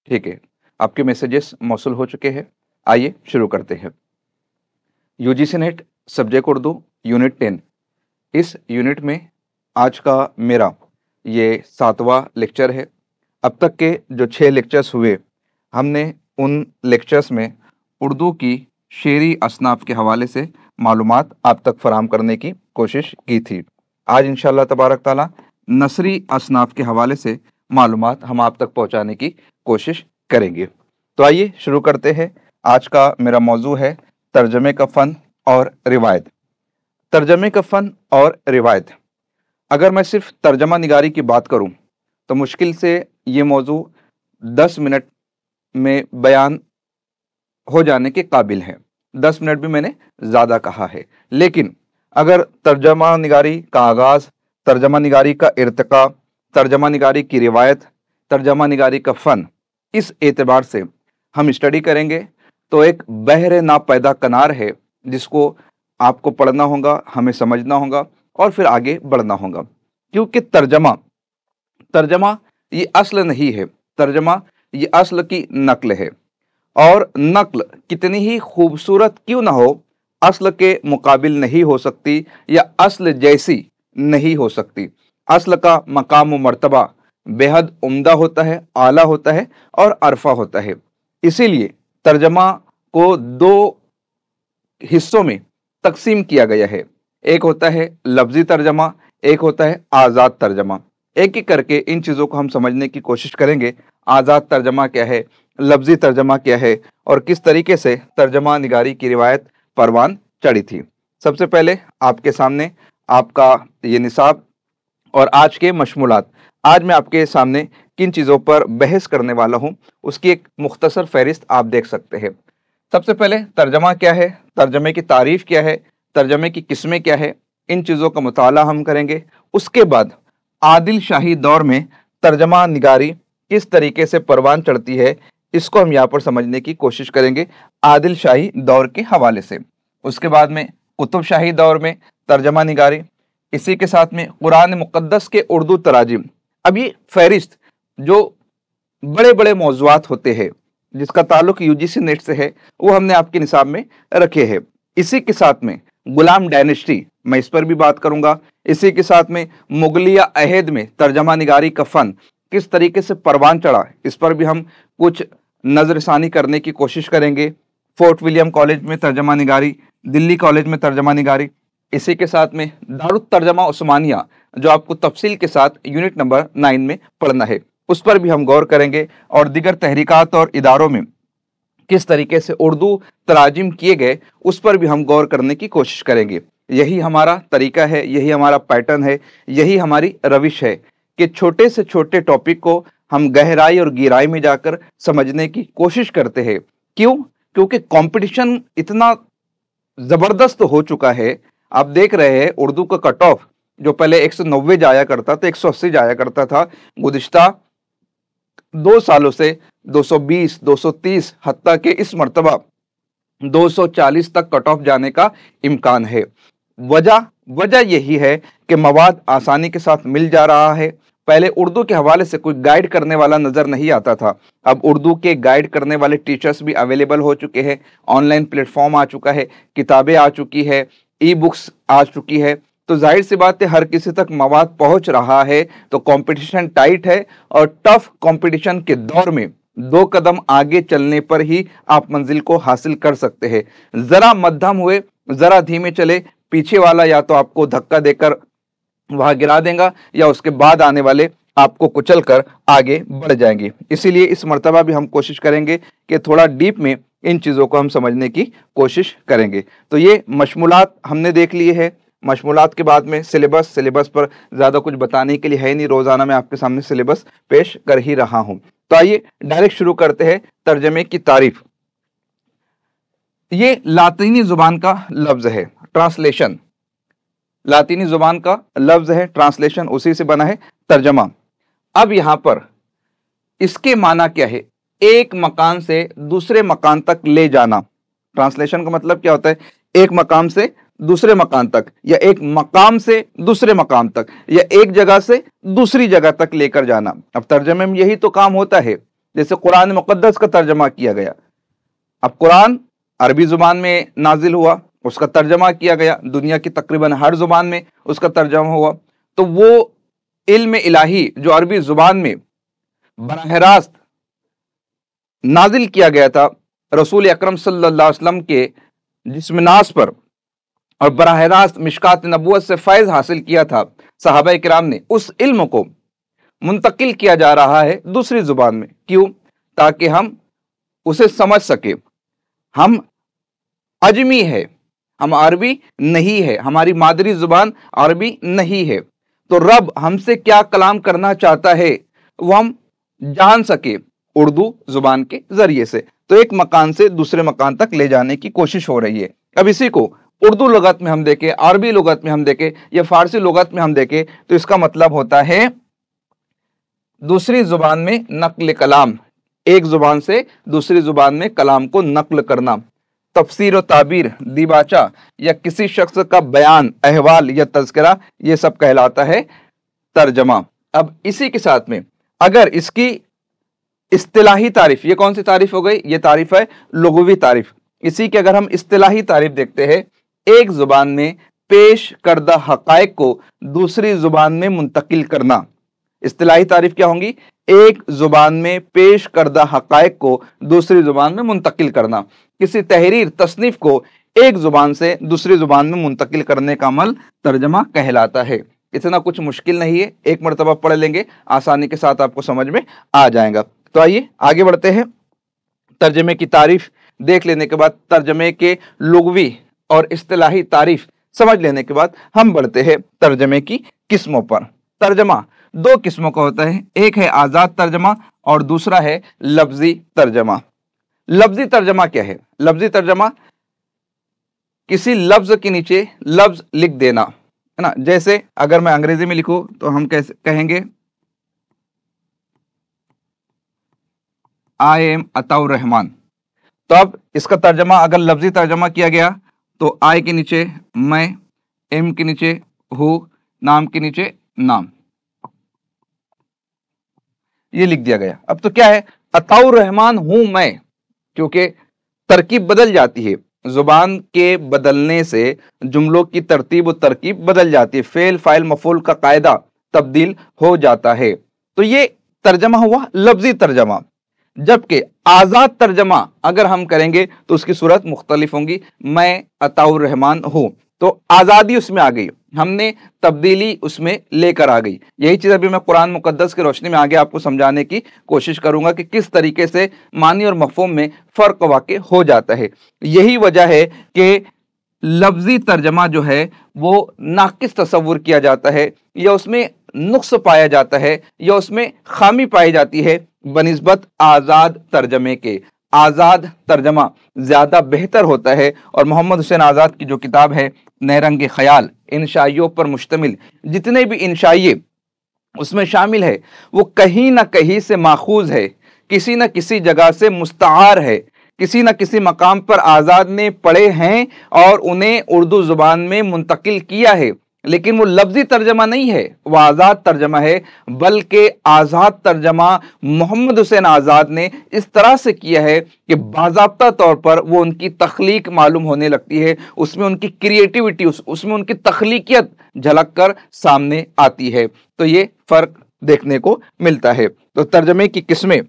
ठीक है, आपके मैसेजेस मौसूल हो चुके हैं। आइए शुरू करते हैं। UGC net subject Urdu unit 10। इस यूनिट में आज का मेरा ये 7वां लेक्चर है। अब तक के जो 6 लेक्चर्स हुए, हमने उन लेक्चर्स में उर्दू की शेरी असनाफ के हवाले से मालूमात आप तक फराहम करने की कोशिश की थी। आज इंशाअल्लाह तबारक ताला नसरी असनाफ के हवाले से मालूमात हम आप तक पहुंचाने की कोशिश करेंगे। तो आइए शुरू करते हैं। आज का मेरा मौजू है तर्जमे का फ़न और रिवायत। तर्जमे का फ़न और रिवायत। अगर मैं सिर्फ तर्जमा निगारी की बात करूं तो मुश्किल से ये मौजू 10 मिनट में बयान हो जाने के काबिल है। 10 मिनट भी मैंने ज़्यादा कहा है, लेकिन अगर तर्जमा निगारी का आगाज़, तर्जमा निगारी का इर्तिका, तर्जमा निगारी की रिवायत, तर्जमा निगारी का फ़न, इस एतबार से हम स्टडी करेंगे तो एक बहर ना पैदा कनार है जिसको आपको पढ़ना होगा, हमें समझना होगा और फिर आगे बढ़ना होगा। क्योंकि तर्जमा ये असल नहीं है, तर्जमा ये असल की नकल है, और नकल कितनी ही खूबसूरत क्यों ना हो, असल के मुकाबिल नहीं हो सकती या असल जैसी नहीं हो सकती। असल का मकाम व मर्तबा बेहद उम्दा होता है, आला होता है और अरफा होता है। इसीलिए तर्जमा को 2 हिस्सों में तकसीम किया गया है। एक होता है लफ्ज़ी तर्जमा, एक होता है आज़ाद तर्जमा। एक एक करके इन चीज़ों को हम समझने की कोशिश करेंगे। आज़ाद तर्जमा क्या है, लफ्ज़ी तर्जमा क्या है और किस तरीके से तर्जमा निगारी की रिवायत परवान चढ़ी थी। सबसे पहले आपके सामने आपका ये निसाब और आज के मशमूलात। आज मैं आपके सामने किन चीज़ों पर बहस करने वाला हूँ उसकी एक मुख्तसर फहरिस्त आप देख सकते हैं। सबसे पहले तर्जमा क्या है, तर्जमे की तारीफ़ क्या है, तर्जमे की किस्में क्या है, इन चीज़ों का मुताला हम करेंगे। उसके बाद आदिल शाही दौर में तर्जमा निगारी किस तरीके से परवान चढ़ती है, इसको हम यहाँ पर समझने की कोशिश करेंगे आदिल शाही दौर के हवाले से। उसके बाद में कुतुब शाही दौर में तर्जमा निगारी, इसी के साथ में कुरान मुक़द्दस के उर्दू तराजिम। अब ये फहरिस्त जो बड़े बड़े मौज़ूआत होते हैं जिसका ताल्लुक यूजीसी नेट से है, वो हमने आपके निसाब में रखे हैं। इसी के साथ में गुलाम डायनेस्टी, मैं इस पर भी बात करूंगा। इसी के साथ में मुगलिया अहद में तर्जमा निगारी का फ़न किस तरीके से परवान चढ़ा, इस पर भी हम कुछ नज़रसानी करने की कोशिश करेंगे। फोर्ट विलियम कॉलेज में तर्जमा निगारी, दिल्ली कॉलेज में तर्जमा निगारी। इसी के साथ में दारुत तर्जमा उस्मानिया, जो आपको तफसील के साथ यूनिट नंबर 9 में पढ़ना है, उस पर भी हम गौर करेंगे। और दीगर तहरीकात और इदारों में किस तरीके से उर्दू तराजिम किए गए, उस पर भी हम गौर करने की कोशिश करेंगे। यही हमारा तरीका है, यही हमारा पैटर्न है, यही हमारी रविश है कि छोटे से छोटे टॉपिक को हम गहराई और गहराई में जाकर समझने की कोशिश करते हैं। क्यों? क्योंकि कंपटीशन इतना ज़बरदस्त हो चुका है। आप देख रहे हैं उर्दू का कट ऑफ जो पहले 190 जाया करता था, 180 जाया करता था, गुज़िश्ता 2 सालों से 220, 230, हत्ता के इस मर्तबा 240 तक कट ऑफ जाने का इम्कान है। वजह यही है कि मवाद आसानी के साथ मिल जा रहा है। पहले उर्दू के हवाले से कोई गाइड करने वाला नज़र नहीं आता था, अब उर्दू के गाइड करने वाले टीचर्स भी अवेलेबल हो चुके हैं। ऑनलाइन प्लेटफॉर्म आ चुका है, किताबें आ चुकी है, ई बुक्स आ चुकी है। तो जाहिर सी बात है हर किसी तक मवाद पहुंच रहा है, तो कंपटीशन टाइट है और टफ कंपटीशन के दौर में 2 कदम आगे चलने पर ही आप मंजिल को हासिल कर सकते हैं। ज़रा मध्यम हुए, ज़रा धीमे चले, पीछे वाला या तो आपको धक्का देकर वहां गिरा देगा या उसके बाद आने वाले आपको कुचल कर आगे बढ़ जाएंगे। इसीलिए इस मर्तबा भी हम कोशिश करेंगे कि थोड़ा डीप में इन चीज़ों को हम समझने की कोशिश करेंगे। तो ये मशमूलात हमने देख लिए हैं। मशमूलात के बाद में सिलेबस पर ज़्यादा कुछ बताने के लिए है नहीं, रोज़ाना मैं आपके सामने सिलेबस पेश कर ही रहा हूँ। तो आइए डायरेक्ट शुरू करते हैं तर्जमे की तारीफ। ये लातीनी ज़ुबान का लफ्ज़ है, ट्रांसलेशन। लातीनी ज़ुबान का लफ्ज़ है, ट्रांसलेशन उसी से बना है तर्जमा। अब यहाँ पर इसके माना क्या है? एक मकान से दूसरे मकान तक ले जाना। ट्रांसलेशन का मतलब क्या होता है? एक मकाम से दूसरे मकान तक, या एक मकाम से दूसरे मकाम तक, या एक जगह से दूसरी जगह तक लेकर जाना। अब तर्जमे में यही तो काम होता है। جیسے قرآن مقدس کا ترجمہ کیا گیا، اب قرآن عربی زبان میں نازل ہوا، اس کا ترجمہ کیا گیا، دنیا کی تقریباً ہر زبان میں اس کا ترجمہ ہوا، تو وہ علم الہی جو عربی زبان میں براہ راست نازل کیا گیا تھا رسول اکرم صلی اللہ علیہ وسلم کے جسم ناز پر، اور براہ راست مشکات نبوت سے فیض حاصل کیا تھا صحابہ کرام نے، اس علم کو منتقل کیا جا رہا ہے دوسری زبان میں۔ کیوں؟ تاکہ ہم اسے سمجھ سکیں۔ ہم عجمی ہے، ہم عربی نہیں ہے، ہماری مادری زبان عربی نہیں ہے، تو رب ہم سے کیا کلام کرنا چاہتا ہے وہ ہم جان سکے اردو زبان کے ذریعے سے، تو ایک مکان سے دوسرے مکان تک لے جانے کی کوشش ہو رہی ہے۔ اب اسی کو اردو لغت میں ہم دیکھیں، عربی لغت میں ہم دیکھیں یا فارسی لغت میں ہم دیکھیں تو اس کا مطلب ہوتا ہے دوسری زبان میں نقل کلام، ایک زبان سے دوسری زبان میں کلام کو نقل کرنا، تفسیر و تعبیر، دیباچہ یا کسی شخص کا بیان، احوال یا تذکرہ، یہ سب کہلاتا ہے ترجمہ۔ اب اسی کے ساتھ میں اگر اس کی اصطلاحی تعریف، یہ کون سی تعریف ہو گئی؟ یہ تعریف ہے لغوی تعریف۔ اسی کے اگر ہم اصطلاحی تعریف دیکھتے ہیں، ایک زبان میں پیش کردہ حقائق کو دوسری زبان میں منتقل کرنا۔ اصطلاحی تعریف کیا ہوں گی؟ ایک زبان میں پیش کردہ حقائق کو دوسری زبان میں منتقل کرنا۔ کسی تحریر، تصنیف کو ایک زبان سے دوسری زبان میں منتقل کرنے کا عمل ترجمہ کہلاتا ہے۔ اتنا کچھ مشکل نہیں ہے، ایک مرتبہ پڑھ لیں گے آسانی کے ساتھ آپ کو سمجھ میں آ جائے گا۔ تو آئیے آگے بڑھتے ہیں۔ ترجمے کی تعریف دیکھ لینے کے بعد، ترجمے کے لغوی اور اصطلاحی تعریف سمجھ لینے کے بعد ہم بڑھتے ہیں ترجمے کی قسموں پر۔ ترجمہ دو قسموں کا ہوتا ہے، ایک ہے آزاد ترجمہ اور دوسرا ہے لفظی ترجمہ۔ لفظی ترجمہ کیا ہے؟ لفظی ترجمہ کسی لفظ کے نیچے لفظ لکھ دینا ہے نا، جیسے اگر میں انگریزی میں لکھوں تو ہم کہیں گے آئی ایم عطا الرحمان، تو اب اس کا ترجمہ اگر لفظی ترجمہ کیا گیا تو آئی کے نیچے میں، ایم کے نیچے ہو، نام کے نیچے نام، یہ لکھ دیا گیا۔ اب تو کیا ہے؟ عطا الرحمان ہوں میں، کیونکہ ترکیب بدل جاتی ہے، زبان کے بدلنے سے جملوں کی ترتیب و ترکیب بدل جاتی ہے، فعل فاعل مفعول کا قاعدہ تبدیل ہو جاتا ہے، تو یہ ترجمہ ہوا لفظی ترجمہ۔ جبکہ آزاد ترجمہ اگر ہم کریں گے تو اس کی صورت مختلف ہوں گی۔ میں عطا الرحمان ہوں، تو آزادی اس میں آ گئی، ہم نے تبدیلی اس میں لے کر آ گئی۔ یہی چیز ابھی میں قرآن مقدس کی روشنی میں آگے آپ کو سمجھانے کی کوشش کروں گا کہ کس طریقے سے معنی اور مفہوم میں فرق واقع ہو جاتا ہے۔ یہی وجہ ہے کہ لفظی ترجمہ جو ہے وہ ناقص تصور کیا جاتا ہے، یا اس میں نقص پایا جاتا ہے، یا اس میں خامی پائی جاتی ہے بنسبت آزاد ترجمے کے۔ آزاد ترجمہ زیادہ بہتر ہوتا ہے، اور محمد حسین آزاد کی جو کتاب ہے نیرنگ خیال، انشائیوں پر مشتمل جتنے بھی انشائیے اس میں شامل ہے وہ کہیں نہ کہیں سے ماخوذ ہے، کسی نہ کسی جگہ سے مستعار ہے، کسی نہ کسی مقام پر آزاد نے پڑھے ہیں اور انہیں اردو زبان میں منتقل کیا ہے، لیکن وہ لفظی ترجمہ نہیں ہے، وہ آزاد ترجمہ ہے۔ بلکہ آزاد ترجمہ محمد حسین آزاد نے اس طرح سے کیا ہے کہ باضابطہ طور پر وہ ان کی تخلیق معلوم ہونے لگتی ہے، اس میں ان کی کریٹیوٹی، اس میں ان کی تخلیقیت جھلک کر سامنے آتی ہے، تو یہ فرق دیکھنے کو ملتا ہے۔ تو ترجمے کی قسمیں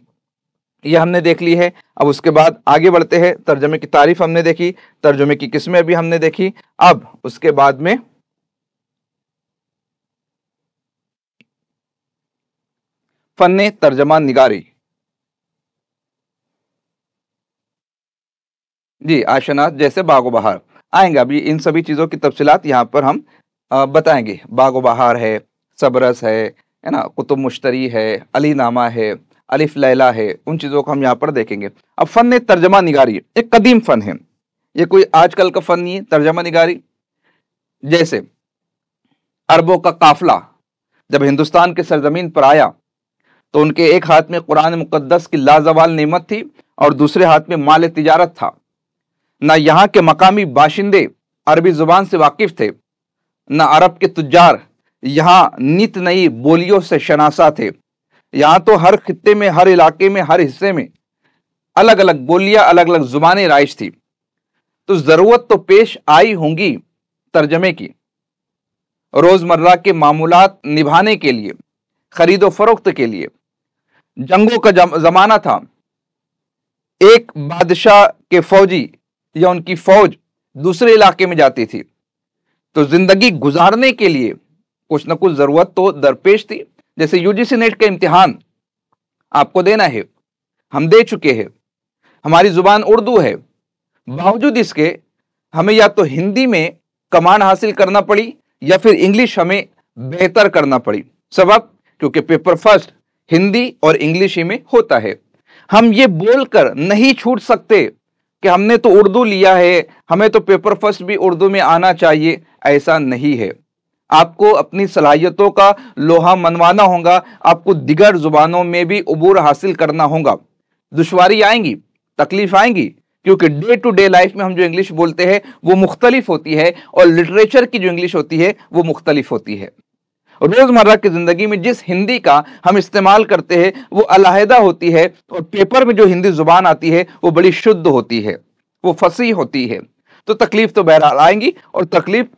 یہ ہم نے دیکھ لی ہے۔ اب اس کے بعد آگے بڑھتے ہیں، ترجمے کی تعریف ہم نے دیکھی، ترجمے کی قسمیں بھی ہم نے دیکھی۔ اب اس کے بعد میں فن ترجمہ نگاری، جی آشنات جیسے باغ و بہار آئیں گے، ابھی ان سبھی چیزوں کی تفصیلات یہاں پر ہم بتائیں گے۔ باغ و بہار ہے، سبرس ہے نا، قطب مشتری ہے، علی نامہ ہے، الف لیلہ ہے، ان چیزوں کو ہم یہاں پر دیکھیں گے۔ اب فن ترجمہ نگاری ایک قدیم فن ہے، یہ کوئی آج کل کا فن نہیں ہے۔ ترجمہ نگاری جیسے عربوں کا قافلہ جب ہندوستان کے سرزمین پر آیا تو ان کے ایک ہاتھ میں قرآن مقدس کی لازوال نعمت تھی اور دوسرے ہاتھ میں مال تجارت تھا۔ نہ یہاں کے مقامی باشندے عربی زبان سے واقف تھے، نہ عرب کے تجار یہاں نت نئی بولیوں سے شناسا تھے۔ यहाँ तो हर खित्ते में, हर इलाके में, हर हिस्से में अलग अलग बोलियां, अलग अलग जुबानें राइज थी। तो जरूरत तो पेश आई होंगी तर्जमे की, रोजमर्रा के मामूलात निभाने के लिए, खरीदो फरोख्त के लिए। जंगों का जमाना था, एक बादशाह के फौजी या उनकी फौज दूसरे इलाके में जाती थी, तो जिंदगी गुजारने के लिए कुछ ना कुछ जरूरत तो दरपेश थी। जैसे यूजीसी नेट का इम्तिहान आपको देना है, हम दे चुके हैं, हमारी जुबान उर्दू है, बावजूद इसके हमें या तो हिंदी में कमांड हासिल करना पड़ी या फिर इंग्लिश हमें बेहतर करना पड़ी। सबब क्योंकि पेपर फर्स्ट हिंदी और इंग्लिश ही में होता है। हम ये बोलकर नहीं छूट सकते कि हमने तो उर्दू लिया है, हमें तो पेपर फर्स्ट भी उर्दू में आना चाहिए, ऐसा नहीं है। आपको अपनी सलाहियतों का लोहा मनवाना होगा, आपको दिगर जुबानों में भी उबूर हासिल करना होगा। दुश्वारी आएंगी, तकलीफ आएंगी, क्योंकि डे टू डे लाइफ में हम जो इंग्लिश बोलते हैं वो मुख्तलिफ होती है और लिटरेचर की जो इंग्लिश होती है वो मुख्तलिफ होती है। रोजमर्रा की जिंदगी में जिस हिंदी का हम इस्तेमाल करते हैं वो अलहदा होती है, और पेपर में जो हिंदी जुबान आती है वो बड़ी शुद्ध होती है, वो फसीह होती है। तो तकलीफ तो बहरहाल आएंगी, और तकलीफ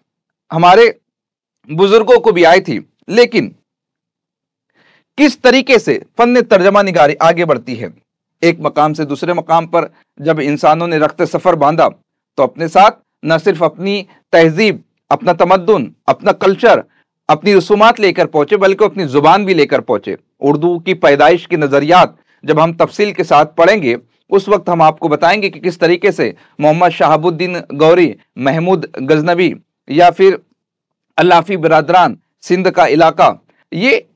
हमारे बुजुर्गों को भी आई थी। लेकिन किस तरीके से फन तर्जमा निगारी आगे बढ़ती है, एक मकाम से दूसरे मकाम पर जब इंसानों ने रख्त सफर बांधा तो अपने साथ न सिर्फ अपनी तहजीब, अपना तमद्दुन, अपना कल्चर, अपनी रसूमात लेकर पहुंचे, बल्कि अपनी जुबान भी लेकर पहुंचे। उर्दू की पैदाइश के नजरियात जब हम तफसील के साथ पढ़ेंगे उस वक्त हम आपको बताएंगे कि किस तरीके से मोहम्मद शहाबुद्दीन गौरी, महमूद गजनवी या फिर अल्लाफी बिरादरान सिंध का इलाका, ये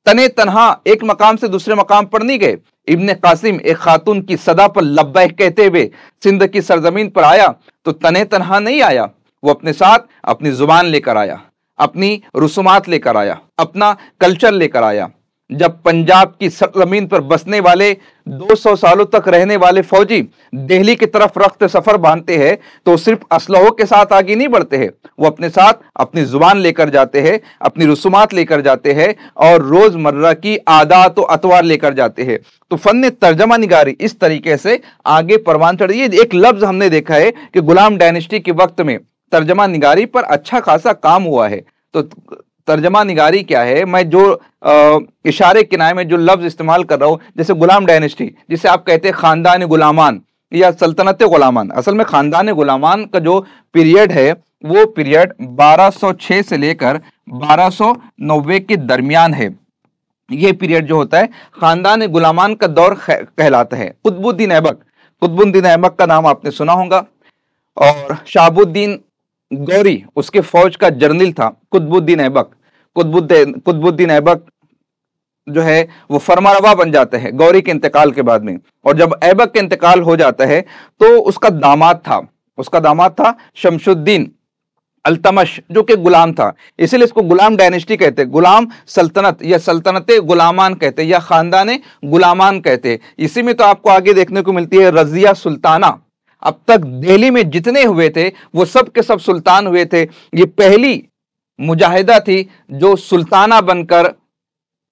तने तनहा एक मकाम से दूसरे मकाम पर नहीं गए। इब्ने कासिम एक खातून की सदा पर लब्बैक कहते हुए सिंध की सरजमीन पर आया तो तने तनहा नहीं आया, वो अपने साथ अपनी जुबान लेकर आया, अपनी रसूमात लेकर आया, अपना कल्चर लेकर आया। जब पंजाब की सरजमीन पर बसने वाले 200 सालों तक रहने वाले फौजी दिल्ली की तरफ रख्त सफर बांधते हैं तो सिर्फ असलहों के साथ आगे नहीं बढ़ते हैं, वो अपने साथ अपनी जुबान लेकर जाते हैं, अपनी रसूमात लेकर जाते हैं और रोजमर्रा की आदात और अतवार लेकर जाते हैं। तो फन तर्जमा निगारी इस तरीके से आगे परवान चढ़ी है। एक लफ्ज हमने देखा है कि गुलाम डायनेस्टी के वक्त में तर्जमा निगारी पर अच्छा खासा काम हुआ है। तो तर्जमा निगारी क्या है, मैं जो इशारे किनारे में जो लफ्ज इस्तेमाल कर रहा हूं, जैसे गुलाम डायनेस्टी जिसे आप कहते हैं खानदान गुलामान या सल्तनत गुलामान, असल में खानदान गुलामान का जो पीरियड है वो पीरियड 1206 से लेकर 1290 के दरमियान है। ये पीरियड जो होता है खानदान गुलामान का दौर कहलाता है। कुतुबुद्दीन ऐबक का नाम आपने सुना होगा, और शहाबुद्दीन गौरी उसके फौज का जर्नल था। कुतुबुद्दीन ऐबक जो है वो फरमारवा बन जाते हैं गौरी के इंतकाल के बाद में, और जब ऐबक के इंतकाल हो जाता है तो उसका दामाद था शमशुद्दीन अल्तमश जो कि गुलाम था, इसीलिए इसको गुलाम डायनेस्टी कहते हैं, गुलाम सल्तनत या सल्तनत गुलामान कहते हैं या खानदान गुलामान कहते हैं। इसी में तो आपको आगे देखने को मिलती है रजिया सुल्ताना। अब तक दिल्ली में जितने हुए थे वो सब के सब सुल्तान हुए थे। ये पहली मुजाहिदा थी जो सुल्ताना बनकर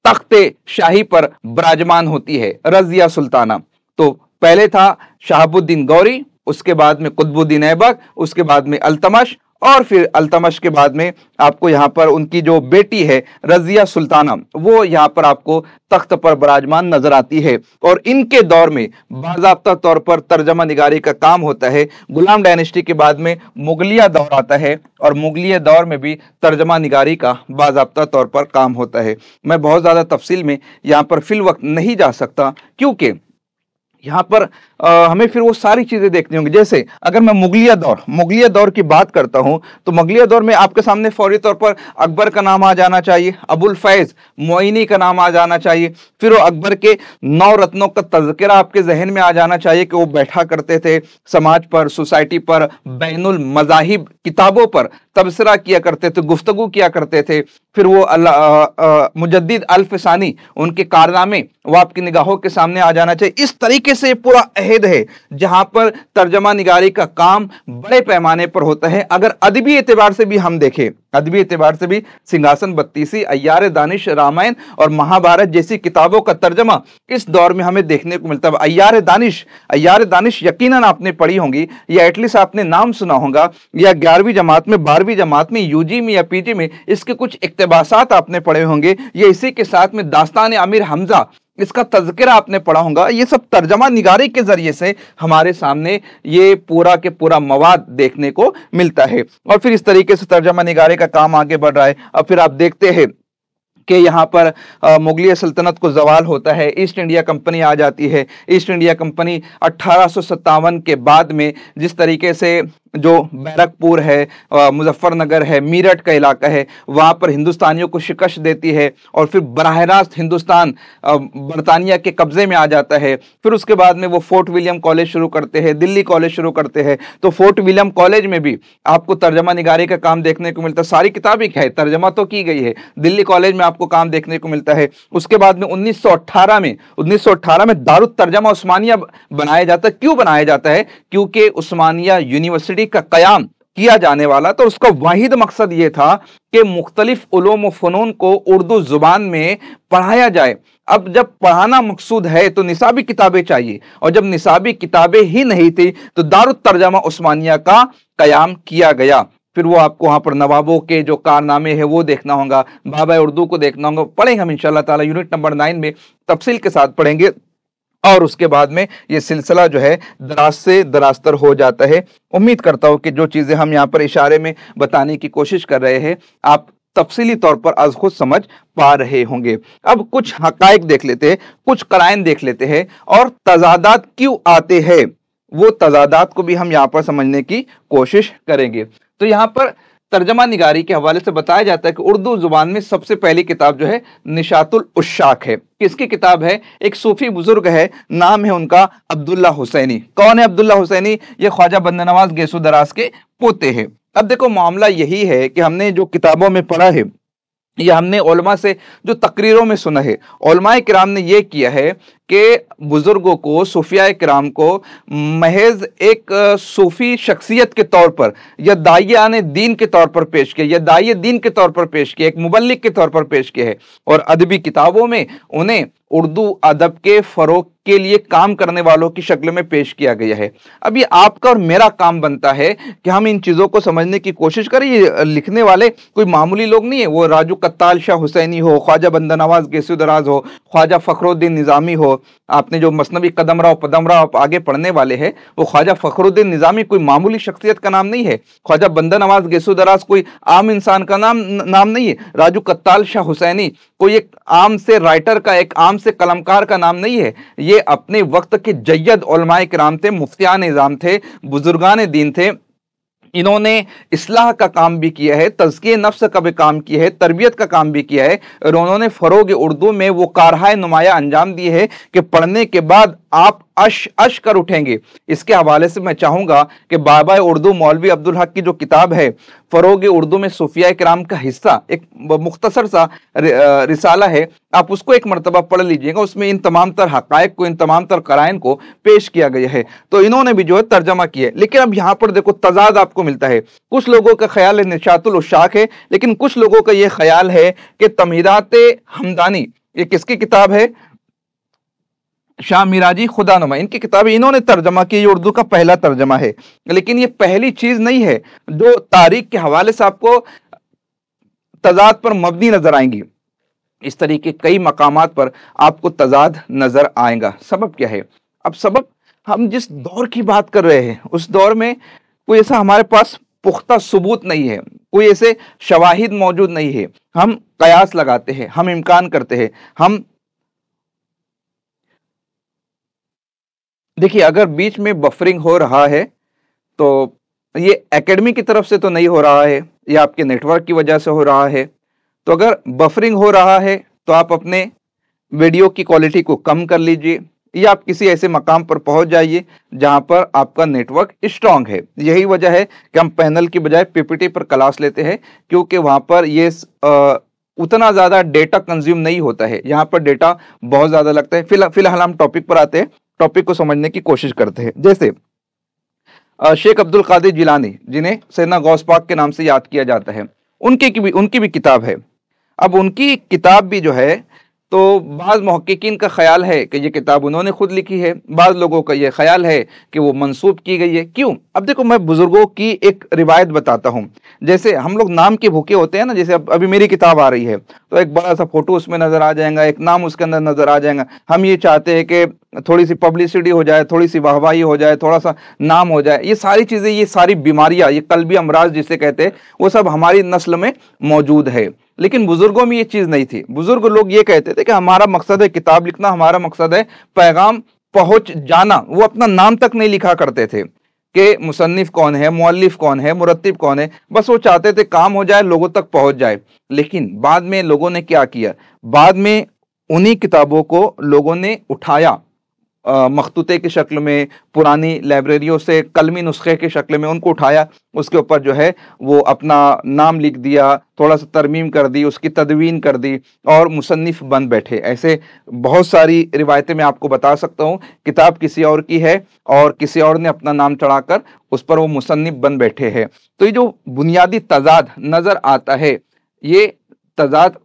तख्ते शाही पर विराजमान होती है, रजिया सुल्ताना। तो पहले था शहाबुद्दीन गौरी, उसके बाद में कुतुबुद्दीन ऐबक, उसके बाद में अल्तमश, और फिर अल्तमश के बाद में आपको यहाँ पर उनकी जो बेटी है रजिया सुल्ताना वो यहाँ पर आपको तख्त पर विराजमान नजर आती है। और इनके दौर में बाज़ाब्ता तौर पर तर्जमा निगारी का काम होता है। गुलाम डायनेस्टी के बाद में मुगलिया दौर आता है और मुगलिया दौर में भी तर्जमा निगारी का बाज़ाब्ता तौर पर काम होता है। मैं बहुत ज़्यादा तफसील में यहाँ पर फिल वक्त नहीं जा सकता, क्योंकि यहाँ पर हमें फिर वो सारी चीजें देखनी होंगी। जैसे अगर मैं मुगलिया दौर की बात करता हूँ तो मुगलिया दौर में आपके सामने फौरी तौर पर अकबर का नाम आ जाना चाहिए, अबुल फैज मोइनी का नाम आ जाना चाहिए, फिर वो अकबर के 9 रत्नों का तज़किरा आपके जहन में आ जाना चाहिए कि वो बैठा करते थे समाज पर, सोसाइटी पर, बैनुल मज़ाहिब किताबों पर तबसरा किया करते थे, गुफ्तगू किया करते थे। फिर वो मुजद्दिद अल-फ़सानी उनके कारनामे वो आपकी निगाहों के सामने आ जाना चाहिए। इस तरीके से पूरा अहद है जहां पर तर्जमा निगारी का काम बड़े पैमाने पर होता है। अगर अदबी एतबार से भी हम देखें, अदबी एतबार से भी सिंहासन बत्तीसी, अय्यार दानिश, रामायण और महाभारत जैसी किताबों का तर्जमा इस दौर में हमें देखने को मिलता है। अय्यार दानिश यकीनन आपने पढ़ी होंगी या एटलीस्ट आपने नाम सुना होगा, या 11वीं जमात में, 12वीं जमात में, यूजी में या पीजी में इसके कुछ इक्तबासात आपने पढ़े होंगे, या इसी के साथ में दास्तान अमीर हमजा, इसका तज़किरा आपने पढ़ा होगा। ये सब तर्जमा निगारी के जरिए से हमारे सामने ये पूरा के पूरा मवाद देखने को मिलता है। और फिर इस तरीके से तर्जमा निगारी का काम आगे बढ़ रहा है। अब फिर आप देखते हैं कि यहाँ पर मुगलिया सल्तनत को जवाल होता है, ईस्ट इंडिया कंपनी आ जाती है। ईस्ट इंडिया कंपनी 1857 के बाद में जिस तरीके से जो बैरकपुर है, मुजफ्फरनगर है, मीरठ का इलाका है, वहाँ पर हिंदुस्तानियों को शिकस्त देती है और फिर बराह रास्त हिंदुस्तान बरतानिया के कब्जे में आ जाता है। फिर उसके बाद में वो फोर्ट विलियम कॉलेज शुरू करते हैं, दिल्ली कॉलेज शुरू करते हैं। तो फोर्ट विलियम कॉलेज में भी आपको तर्जमा निगारी का काम देखने को मिलता है। सारी किताबें क्या है, तर्जमा तो की गई है। दिल्ली कॉलेज में आपको काम देखने को मिलता है। उसके बाद में 1918 में दारुत तर्जमा उस्मानिया बनाया जाता है। क्यों बनाया जाता है? क्योंकि उस्मानिया यूनिवर्सिटी का कयाम किया जाने वाला, तो उसका वाहिद मकसद यह था कि मुख्तलिफ उलूम व फनून को उर्दू जुबान में पढ़ाया जाए। अब जब पढ़ाना मकसूद है तो निसाबी किताबें चाहिए, और जब निसाबी किताबें ही नहीं थी तो दारुत तर्जमा उस्मानिया का कयाम किया गया। फिर वो आपको वहां पर नवाबों के जो कारनामे हैं वो देखना होगा, बाबा उर्दू को देखना होगा। पढ़ेंगे हम इंशाअल्लाह ताला, यूनिट नंबर 9 में तफसील के साथ पढ़ेंगे। और उसके बाद में ये सिलसिला जो है दराज से दरास्तर हो जाता है। उम्मीद करता हूं कि जो चीजें हम यहाँ पर इशारे में बताने की कोशिश कर रहे हैं आप तफसीली तौर पर आज खुद समझ पा रहे होंगे। अब कुछ हकायक देख लेते हैं, कुछ कराइन देख लेते हैं, और तजादात क्यों आते हैं वो तजादात को भी हम यहाँ पर समझने की कोशिश करेंगे। तो यहाँ पर तर्जमा निगारी के हवाले से बताया जाता है कि उर्दू जुबान में सबसे पहली किताब जो है निशातुल उश्शाक है। किसकी किताब है? एक सूफी बुजुर्ग है, नाम है उनका अब्दुल्ला हुसैनी। कौन है अब्दुल्ला हुसैनी? ये ख्वाजा बंदा नवाज गैसू दराज के पोते हैं। अब देखो मामला यही है कि हमने जो किताबों में पढ़ा है या हमने उलमा से जो तकरीरों में सुना है, उलमाए किराम ने यह किया है कि बुजुर्गों को, सूफिया किराम को महज एक सूफी शख्सियत के तौर पर या दाइयाने दीन के तौर पर पेश किया, या दाइये दीन के तौर पर पेश किया, एक मुबल्लिग के तौर पर पेश किया है। और अदबी किताबों में उन्हें उर्दू अदब के फरोग के लिए काम करने वालों की शक्ल में पेश किया गया है। अब ये आपका और मेरा काम बनता है कि हम इन चीज़ों को समझने की कोशिश करें। ये लिखने वाले कोई मामूली लोग नहीं है, वो राजू कत्ताल शाह हुसैनी हो, ख्वाजा बंदा नवाज गैसू दराज हो, ख्वाजा फखरुद्दीन निज़ामी हो। आपने जो मसनवी कदमरा और पदमरा आप आगे पढ़ने वाले हैं, वो ख्वाजा फखरुद्दीन निज़ामी कोई मामूली शख्सियत का नाम नहीं है। ख्वाजा बंदा नवाज गैसू दराज कोई आम इंसान का नाम नहीं है। राजू कत्ताल शाह हुसैनी कोई एक आम से राइटर का, एक आम से कलमकार का नाम नहीं है। ये अपने वक्त के जय्यद उलमाए किराम थे, मुफ्तियान निज़ाम थे, बुजुर्गान दीन थे। इन्होंने इस्लाह का काम भी किया है, तज़किये नफ्स का भी काम किया है, तरबियत का काम भी किया है, और उन्होंने फ़रोग़ उर्दू में वो कारहाय नुमाया अंजाम दिए है कि पढ़ने के बाद आप अश कर उठेंगे। इसके हवाले से मैं चाहूँगा कि बाबा उर्दू मौलवी अब्दुल हक की जो किताब है फ़रोग़ उर्दू में सूफिया किराम का हिस्सा, एक मुख्तसर सा रिसाला है, आप उसको एक मरतबा पढ़ लीजिएगा। उसमें इन तमाम तर हक़ाइक़ को, इन तमाम तर कराइन को पेश किया गया है। तो इन्होंने भी जो है तर्जमा किया है। लेकिन अब यहाँ पर देखो तजाद आपको मिलता है। कुछ लोगों का ख्याल है निशातुल उश्शाक है, लेकिन कुछ लोगों का ये ख्याल है कि तमहीदात हमदानी, ये किसकी किताब है? शाह मिराजी खुदानुमा, इनकी किताब इन्होंने तर्जमा की। ये उर्दू का पहला तर्जमा है, लेकिन ये पहली चीज नहीं है जो तारीख के हवाले से आपको तजाद पर मबनी नजर आएंगी। इस तरीके कई मकामात पर आपको तजाद नजर आएगा। सबब क्या है? अब सबब, हम जिस दौर की बात कर रहे हैं उस दौर में कोई ऐसा हमारे पास पुख्ता सबूत नहीं है, कोई ऐसे शवाहिद मौजूद नहीं है। हम कयास लगाते हैं, हम इम्कान करते हैं। हम देखिए, अगर बीच में बफरिंग हो रहा है तो ये एकेडमी की तरफ से तो नहीं हो रहा है, या आपके नेटवर्क की वजह से हो रहा है। तो अगर बफरिंग हो रहा है तो आप अपने वीडियो की क्वालिटी को कम कर लीजिए, या आप किसी ऐसे मकाम पर पहुंच जाइए जहां पर आपका नेटवर्क स्ट्रांग है। यही वजह है कि हम पैनल की बजाय पीपीटी पर क्लास लेते हैं, क्योंकि वहां पर ये उतना ज़्यादा डेटा कंज्यूम नहीं होता है। यहाँ पर डेटा बहुत ज़्यादा लगता है। फिलहाल हम टॉपिक पर आते हैं, टॉपिक को समझने की कोशिश करते हैं। जैसे शेख अब्दुल कादिर जिलानी, जिन्हें सैयदना गौस पाक के नाम से याद किया जाता है, उनकी भी किताब है। अब उनकी किताब भी जो है, तो बाज़ मुहक्किकीन का ख्याल है कि ये किताब उन्होंने खुद लिखी है, बाज़ लोगों का ये ख्याल है कि वो मंसूब की गई है। क्यों? अब देखो, मैं बुजुर्गों की एक रिवायत बताता हूँ। जैसे हम लोग नाम के भूखे होते हैं ना, जैसे अभी मेरी किताब आ रही है तो एक बड़ा सा फोटो उसमें नजर आ जाएगा, एक नाम उसके अंदर नजर आ जाएगा। हम ये चाहते हैं कि थोड़ी सी पब्लिसिटी हो जाए, थोड़ी सी वाहवाही हो जाए, थोड़ा सा नाम हो जाए। ये सारी चीजें, ये सारी बीमारियां, ये कल्बी अमराज जिसे कहते हैं, वो सब हमारी नस्ल में मौजूद है। लेकिन बुजुर्गों में ये चीज नहीं थी। बुजुर्ग लोग ये कहते थे कि हमारा मकसद है किताब लिखना, हमारा मकसद है पैगाम पहुंच जाना। वो अपना नाम तक नहीं लिखा करते थे कि मुसन्निफ कौन है, मुअल्लिफ कौन है, मुरत्तिब कौन है। बस वो चाहते थे काम हो जाए, लोगों तक पहुंच जाए। लेकिन बाद में लोगों ने क्या किया, बाद में उन्हीं किताबों को लोगों ने उठाया, मखतूते की शक्ल में, पुरानी लाइब्रेरियों से कलमी नुस्खे की शक्ल में उनको उठाया, उसके ऊपर जो है वो अपना नाम लिख दिया, थोड़ा सा तरमीम कर दी, उसकी तदवीन कर दी और मुसन्निफ बन बैठे। ऐसे बहुत सारी रिवायतें मैं आपको बता सकता हूँ। किताब किसी और की है और किसी और ने अपना नाम चढ़ाकर उस पर वो मुसन्निफ बन बैठे हैं। तो ये जो बुनियादी तजाद नजर आता है, ये तजाद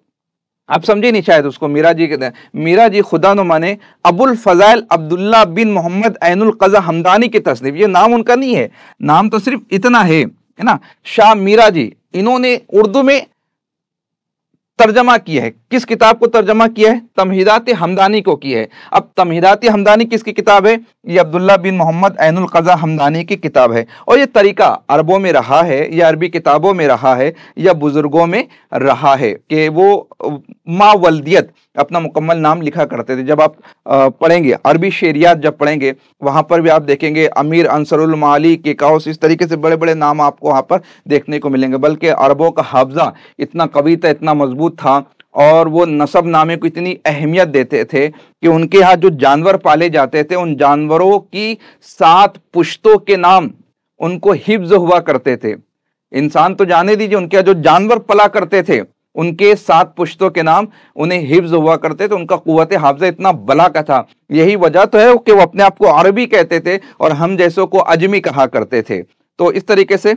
आप समझे नहीं शायद उसको। मीरा जी कहते हैं, मीरा जी खुदा नो माने अबुल फजाइल अब्दुल्ला बिन मोहम्मद ऐनुल कज़ा हमदानी की तसनीफ। ये नाम उनका नहीं है, नाम तो सिर्फ इतना है ना, शाह मीरा जी। इन्होंने उर्दू में तर्जमा किया है। किस किताब को तर्जमा किया है? तमहीदात हमदानी को किया है। अब तमहीदात हमदानी किसकी किताब है? ये अब्दुल्ला बिन मोहम्मद ऐनुल कज़ा हमदानी की किताब है। और ये तरीका अरबों में रहा है, या अरबी किताबों में रहा है, या बुजुर्गों में रहा है कि वो मावल्दियत अपना मुकम्मल नाम लिखा करते थे। जब आप पढ़ेंगे अरबी शेरियात, जब पढ़ेंगे वहां पर भी आप देखेंगे अमीर अंसरुल माली के काउस, इस तरीके से बड़े बड़े नाम आपको वहां पर देखने को मिलेंगे। बल्कि अरबों का हाफजा इतना कवी था, इतना मजबूत था, और वो नसब नामे को इतनी अहमियत देते थे कि उनके यहाँ जो जानवर पाले जाते थे, उन जानवरों की 7 पुश्तों के नाम उनको हिफ्ज हुआ करते थे। इंसान तो जाने दीजिए, उनके यहाँ जो जानवर पला करते थे उनके 7 पुश्तों के नाम उन्हें हिफ्ज हुआ करते थे। उनका कुव्वत हाफजा इतना बला का था। यही वजह तो है कि वो अपने आप को अरबी कहते थे और हम जैसों को अजमी कहा करते थे। तो इस तरीके से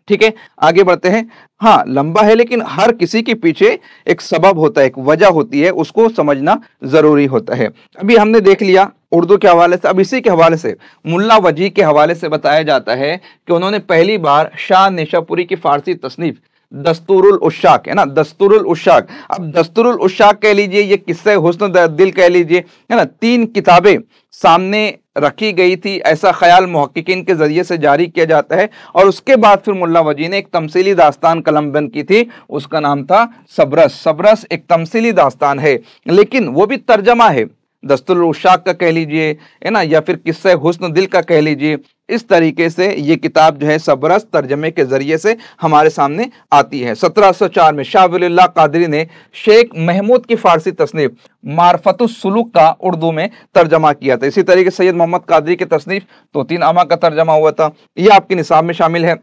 ठीक है, आगे बढ़ते हैं। हाँ, लंबा है लेकिन हर किसी के पीछे एक सबब होता है, एक वजह होती है, उसको समझना जरूरी होता है। अभी हमने देख लिया उर्दू के हवाले से। अब इसी के हवाले से मुल्ला वजी के हवाले से बताया जाता है कि उन्होंने पहली बार शाह निशापुरी की फारसी तसनीफ दस्तूरुल उशाक है ना, दस्तूरुल उशाक। अब दस्तूरुल उशाक कह लीजिए, ये किस्से हुस्न दिल कह लीजिए, है ना, 3 किताबें सामने रखी गई थी, ऐसा ख्याल मुहक्किकीन के जरिए से जारी किया जाता है। और उसके बाद फिर मुल्ला वजी ने एक तमसीली दास्तान कलमबंद की थी, उसका नाम था सबरस। सबरस एक तमसीली दास्तान है, लेकिन वो भी तर्जमा है, दस्तूरुल उशाक का कह लीजिए, है ना, या फिर किस्से हुस्न दिल का कह लीजिए। इस तरीके से ये किताब जो है सबरस तर्जमे के जरिए से हमारे सामने आती है। 1704 में शाह वलीउल्लाह कादरी ने शेख महमूद की फारसी तसनीफ मारफतुस सुलूक का उर्दू में तर्जमा किया था। इसी तरीके से सैयद मोहम्मद कादरी की तसनीफ तोतीन आमा का तर्जमा हुआ था, ये आपके निसाब में शामिल है।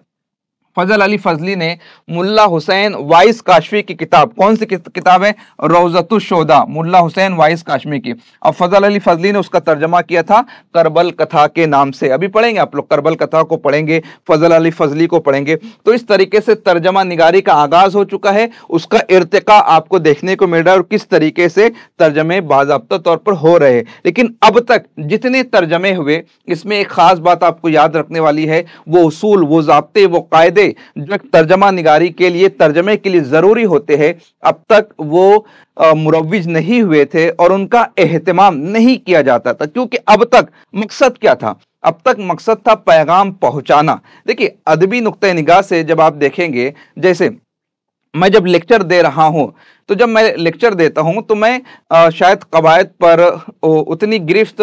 फजल अली फजली ने मुल्ला हुसैन वाइस काशमी की किताब, कौन सी किताब है? रौज़तुश शोदा, मुल्ला हुसैन वाइस काशमी की। अब फजल अली फजली ने उसका तर्जमा किया था करबल कथा के नाम से। अभी पढ़ेंगे आप लोग, करबल कथा को पढ़ेंगे, फजल अली फजली को पढ़ेंगे। तो इस तरीके से तर्जमा निगारी का आगाज हो चुका है, उसका इर्तिका आपको देखने को मिल रहा है और किस तरीके से तर्जमे बाज़ाब्ता तौर पर हो रहे हैं। लेकिन अब तक जितने तर्जमे हुए, इसमें एक खास बात आपको याद रखने वाली है, वो उसूल, वो ज़ाब्ते, वो कायदे जो तर्जमा निगारी के लिए, तर्जमे के लिए जरूरी होते हैं, अब तक वो मुरव्विज नहीं हुए थे और उनका एहतमाम नहीं किया जाता था। क्योंकि अब तक मकसद क्या था? अब तक मकसद था पैगाम पहुंचाना। देखिए, अदबी नुक्ते निगाह से जब आप देखेंगे, जैसे मैं जब लेक्चर दे रहा हूं, तो जब मैं लेक्चर देता हूं तो मैं शायद कवायद पर उतनी गिरफ्त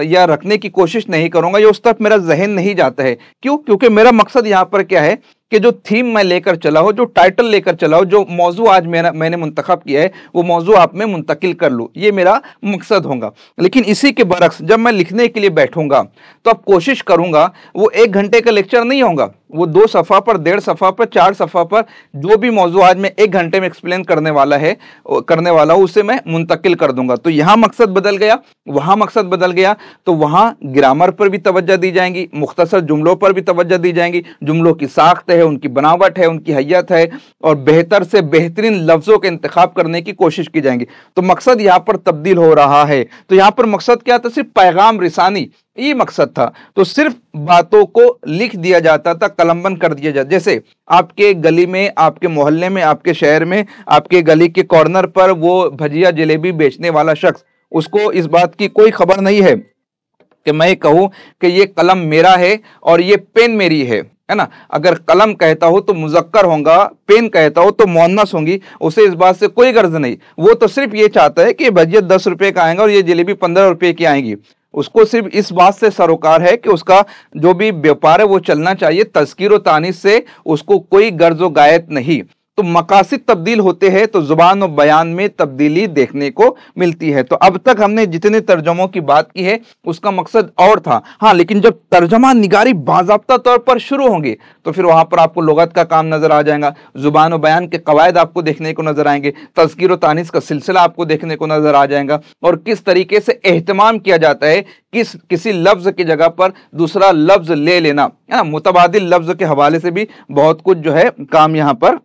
या रखने की कोशिश नहीं करूंगा, या उस तरफ मेरा जहन नहीं जाता है। क्यों? क्योंकि मेरा मकसद यहाँ पर क्या है कि जो थीम मैं लेकर चला हूं, जो टाइटल लेकर चला हूं, जो मौजू आज मैंने मुंतखब किया है, वो मौजू आप में मुंतकिल कर लूँ, ये मेरा मकसद होगा। लेकिन इसी के बरक्स जब मैं लिखने के लिए बैठूंगा तो अब कोशिश करूंगा वो 1 घंटे का लेक्चर नहीं होगा, वो 2 सफ़ा पर, 1.5 सफ़ा पर, 4 सफ़ा पर जो भी मौजू आज मैं 1 घंटे में एक्सप्लेन करने वाला हूँ उसे मैं मुंतकिल कर दूंगा। तो यहाँ मकसद बदल गया, वहाँ मकसद बदल गया, तो वहाँ ग्रामर पर भी तवज्जो दी जाएंगी, मुख्तसर जुमलों पर भी तवज्जो दी जाएंगी, जुमलों की साख्त है, उनकी बनावट है, उनकी हैयत है, और बेहतर से बेहतरीन लफ्ज़ों के इंतखाब करने की कोशिश की जाएंगी। तो मकसद यहाँ पर तब्दील हो रहा है। तो यहाँ पर मकसद क्या था? सिर्फ पैगाम रिसानी, ये मकसद था। तो सिर्फ बातों को लिख दिया जाता था, कलमबंद कर दिया जाता। जैसे आपके गली में, आपके मोहल्ले में, आपके शहर में, आपके गली के कॉर्नर पर वो भजिया जलेबी बेचने वाला शख्स, उसको इस बात की कोई खबर नहीं है कि मैं कहूं कि ये कलम मेरा है और ये पेन मेरी है ना। अगर कलम कहता हो तो मुज़क्कर होगा, पेन कहता हो तो मुअन्नस होंगी, उसे इस बात से कोई गर्ज नहीं। वो तो सिर्फ ये चाहता है कि भजिया 10 रुपए का आएगा और ये जलेबी 15 रुपए की आएंगी। उसको सिर्फ इस बात से सरोकार है कि उसका जो भी व्यापार है वो चलना चाहिए, तज़कीर व तानीस से उसको कोई गर्ज व गायत नहीं। तो मकासिद तब्दील होते हैं तो जुबान और बयान में तब्दीली देखने को मिलती है। तो अब तक हमने जितने तर्जुमों की बात की है उसका मकसद और था। हाँ, लेकिन जब तर्जमा निगारी बाज़ाब्ता तौर पर शुरू होंगे तो फिर वहां पर आपको लुगत का काम नजर आ जाएगा, जुबान और बयान के कवायद आपको देखने को नजर आएंगे, तज़कीर व तानीस का सिलसिला आपको देखने को नजर आ जाएगा, और किस तरीके से एहतमाम किया जाता है किसी लफ्ज की जगह पर दूसरा लफ्ज ले लेना, है ना। मुतबादिल लफ्ज के हवाले से भी बहुत कुछ जो है काम यहाँ पर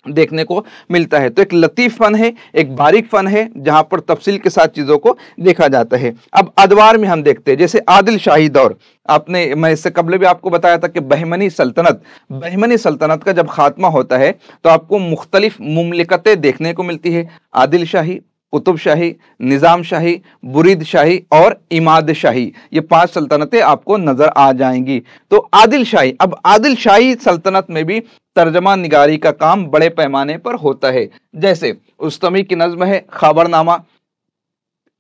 देखने को मिलता है। तो एक लतीफ फन है, एक बारीक फन है, जहां पर तफसील के साथ चीजों को देखा जाता है। अब अदवार में हम देखते हैं, जैसे आदिल शाही दौर, मैं इससे कबल भी आपको बताया था कि बहमनी सल्तनत का जब खात्मा होता है तो आपको मुख्तलिफ मुमलिकतें देखने को मिलती है। आदिल शाही, कुतुब शाही, निज़ाम शाही, बुरीद शाही और इमाद शाही, ये 5 सल्तनतें आपको नजर आ जाएंगी। तो आदिल शाही, अब आदिल शाही सल्तनत में भी तर्जमा निगारी का काम बड़े पैमाने पर होता है। जैसे उस्तमी की नज्म है खबरनामा,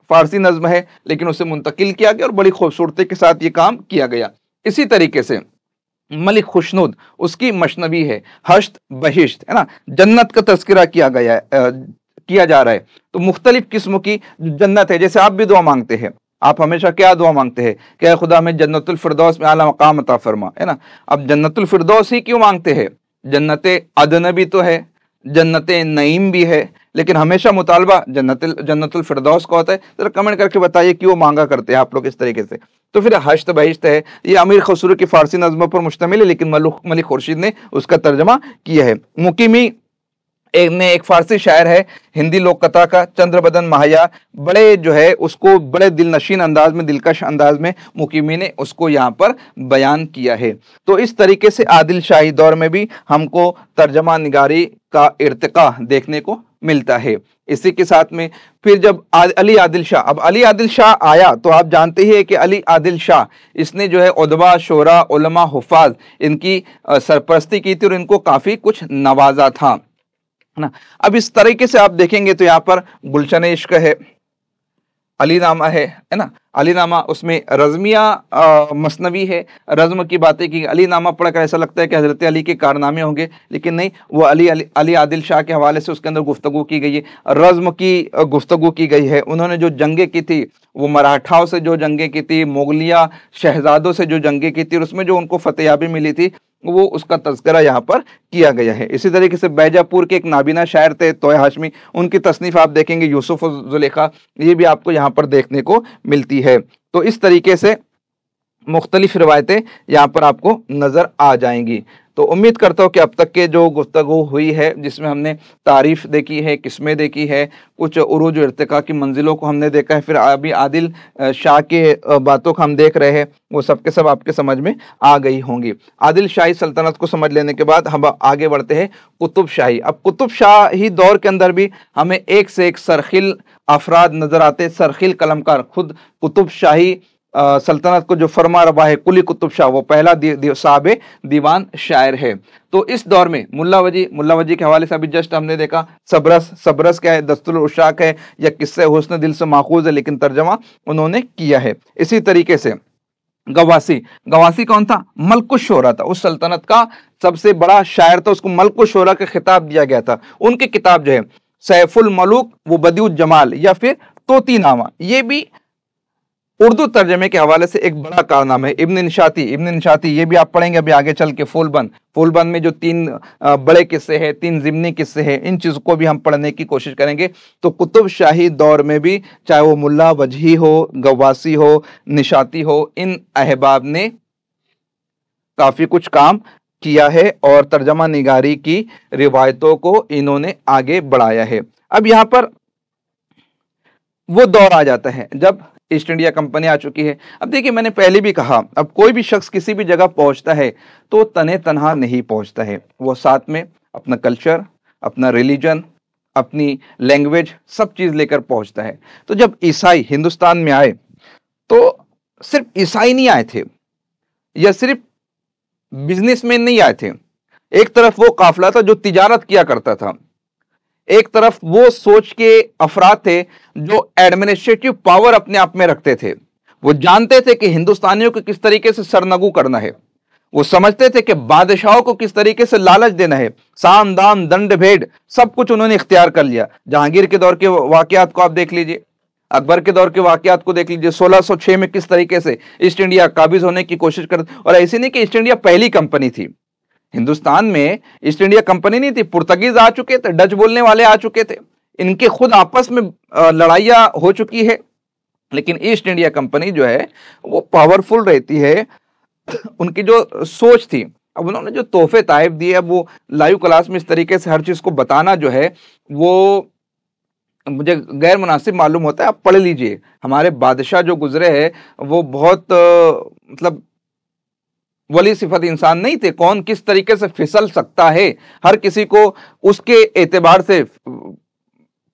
फारसी नज्म है लेकिन उसे मुंतकिल किया गया और बड़ी खूबसूरती के साथ ये काम किया गया। इसी तरीके से मलिक खुशनुद, उसकी मशनवी है हश्त बहिश्त, है ना, जन्नत का तज़किरा किया जा रहा है। तो मुख्तलिफ किस्मों की जन्नत है। जैसे आप भी दुआ मांगते हैं, आप हमेशा क्या दुआ मांगते हैं कि ऐ खुदा में जन्नतुल फिरदौस में आला मकाम अता फरमा, है ना। अब जन्नतुल फिरदौस ही क्यों मांगते हैं? जन्नत अदन भी तो है, जन्नत नईम भी है, लेकिन हमेशा मुतालबा जन्नतुल फिरदौस का होता है। जरा कमेंट करके बताइए क्यों मांगा करते हैं आप लोग इस तरीके से। तो फिर हश्त बहिश्त है, ये अमीर खुसरो की फारसी नज़्मों पर मुश्तमिल है, लेकिन मलिक खुर्शीद ने उसका तर्जमा किया है। मुकीमी एक फारसी शायर है हिंदी लोक कथा का, चंद्रबदन महाया, बड़े जो है उसको बड़े दिलनशीन अंदाज में, दिलकश अंदाज में मुकीमी ने उसको यहाँ पर बयान किया है। तो इस तरीके से आदिल शाही दौर में भी हमको तर्जमा निगारी का इर्तिका देखने को मिलता है। इसी के साथ में फिर जब अली आदिल शाह, अब अली आदिल शाह आया तो आप जानते ही है कि अली आदिल शाह, इसने जो है उदबा, शोरा, उलमा, हुफ़ाज़, इनकी सरपरस्ती की थी और इनको काफ़ी कुछ नवाजा था ना। अब इस तरीके से आप देखेंगे तो यहाँ पर गुलशन इश्क है, अली नामा है ना, अली नामा, उसमें रज़मिया मसनवी है, रज़्म की बातें की। अली नामा पढ़कर ऐसा लगता है कि हज़रत अली के कारनामे होंगे, लेकिन नहीं, वो अली आदिल शाह के हवाले से उसके अंदर गुफ्तगू की गई है, रज़्म की गुफ्तगू की गई है। उन्होंने जो जंगें की थी, वो मराठाओं से जो जंगें की थी, मुगलिया शहजादों से जो जंगें की थी, और उसमें जो उनको फतेहाबी मिली थी, वो उसका तज़किरा यहाँ पर किया गया है। इसी तरीके से बैजापुर के एक नाबीना शायर थे तोय हाशमी, उनकी तसनीफ़ आप देखेंगे यूसुफ और जुलेखा, ये भी आपको यहाँ पर देखने को मिलती है। तो इस तरीके से मुख्तलिफ रिवायतें यहाँ पर आपको नज़र आ जाएंगी। तो उम्मीद करता हूँ कि अब तक के जो गुफ्तगू हुई है, जिसमें हमने तारीफ़ देखी है, किस्में देखी है, कुछ उरूज इर्तिका की मंजिलों को हमने देखा है, फिर अभी आदिल शाह के बातों को हम देख रहे हैं, वो सब के सब आपके समझ में आ गई होंगी। आदिल शाही सल्तनत को समझ लेने के बाद हम आगे बढ़ते हैं कुतुब शाही। अब कुतुब शाही दौर के अंदर भी हमें एक से एक सरखिल अफराद नज़र आते, सरखिल कलमकार। खुद कुतुब शाही सल्तनत को जो फरमा रवा है कुली कुतुब शाह, वो पहला साहब दीवान शायर है। तो इस दौर में मुल्ला वजी के हवाले से अभी जस्ट हमने देखा, सबरस क्या है, दस्तुर उशाक है या किस्से हुस्न दिल से माखूज है, लेकिन तर्जमा उन्होंने किया है। इसी तरीके से गवासी कौन था? मलकुश शोरा था, उस सल्तनत का सबसे बड़ा शायर था, उसको मलकुश शोरा का खिताब दिया गया था। उनकी किताब जो है सैफुल मलूक व बदिउल जमाल या फिर तोती नामा, ये भी اردو ترجمے کے حوالے سے ایک بڑا کارنامہ ہے ابن انشاتی، یہ بھی آپ پڑھیں گے ابھی آگے چل کے، فول بند میں جو 3 بڑے قصے ہیں، 3 ضمنی قصے ہیں، ان چیزوں کو بھی ہم پڑھنے کی کوشش کریں گے۔ تو قطب شاہی دور میں بھی چاہے وہ ملا وجہی ہو، گواسی ہو، نشاتی ہو، ان احباب نے کافی کچھ کام کیا ہے اور ترجمہ نگاری کی روایتوں کو انہوں نے آگے بڑھایا ہے۔ اب یہاں پر وہ دور آ جاتا ہے جب ایسٹ انڈیا کمپنی آ چکی ہے۔ اب دیکھیے میں نے پہلے بھی کہا، اب کوئی بھی شخص کسی بھی جگہ پہنچتا ہے تو تنے تنہا نہیں پہنچتا ہے، وہ ساتھ میں اپنا کلچر، اپنا ریلیجن، اپنی لینگویج، سب چیز لے کر پہنچتا ہے۔ تو جب عیسائی ہندوستان میں آئے تو صرف عیسائی نہیں آئے تھے یا صرف بزنس مین نہیں آئے تھے، ایک طرف وہ قافلہ تھا جو تجارت کیا کرتا تھا، ایک طرف وہ سوچ کے افراد تھے جو ایڈمنسٹریٹو پاور اپنے آپ میں رکھتے تھے، وہ جانتے تھے کہ ہندوستانیوں کو کس طریقے سے سرنگو کرنا ہے، وہ سمجھتے تھے کہ بادشاہوں کو کس طریقے سے لالچ دینا ہے، سام دام دنڈ بھیڑ سب کچھ انہوں نے اختیار کر لیا۔ جہانگیر کے دور کے واقعات کو آپ دیکھ لیجئے، اکبر کے دور کے واقعات کو دیکھ لیجئے، 1606 میں کس طریقے سے ایسٹ انڈیا قابض ہونے کی کوشش کر، اور ایسی نہیں کہ ایسٹ انڈیا پہلی کمپنی تھی، ہندوستان میں ایسٹ انڈیا کمپنی نہیں تھی، پرتگیز آ چکے تھے، ڈچ بولنے والے آ چکے تھے، ان کے خود آپس میں لڑائیاں ہو چکی ہے، لیکن ایسٹ انڈیا کمپنی جو ہے وہ پاورفل رہتی ہے۔ ان کی جو سوچ تھی، اب انہوں نے جو تحفے تحائف دیے، اب وہ لائیو کلاس میں اس طریقے سے ہر چیز کو بتانا جو ہے وہ مجھے غیر مناسب معلوم ہوتا ہے، آپ پڑھ لیجئے۔ ہمارے بادشاہ جو گزرے ہیں وہ بہت مطلب ولی صفت انسان نہیں تھے، کون کس طریقے سے پھسل سکتا ہے، ہر کسی کو اس کے اعتبار سے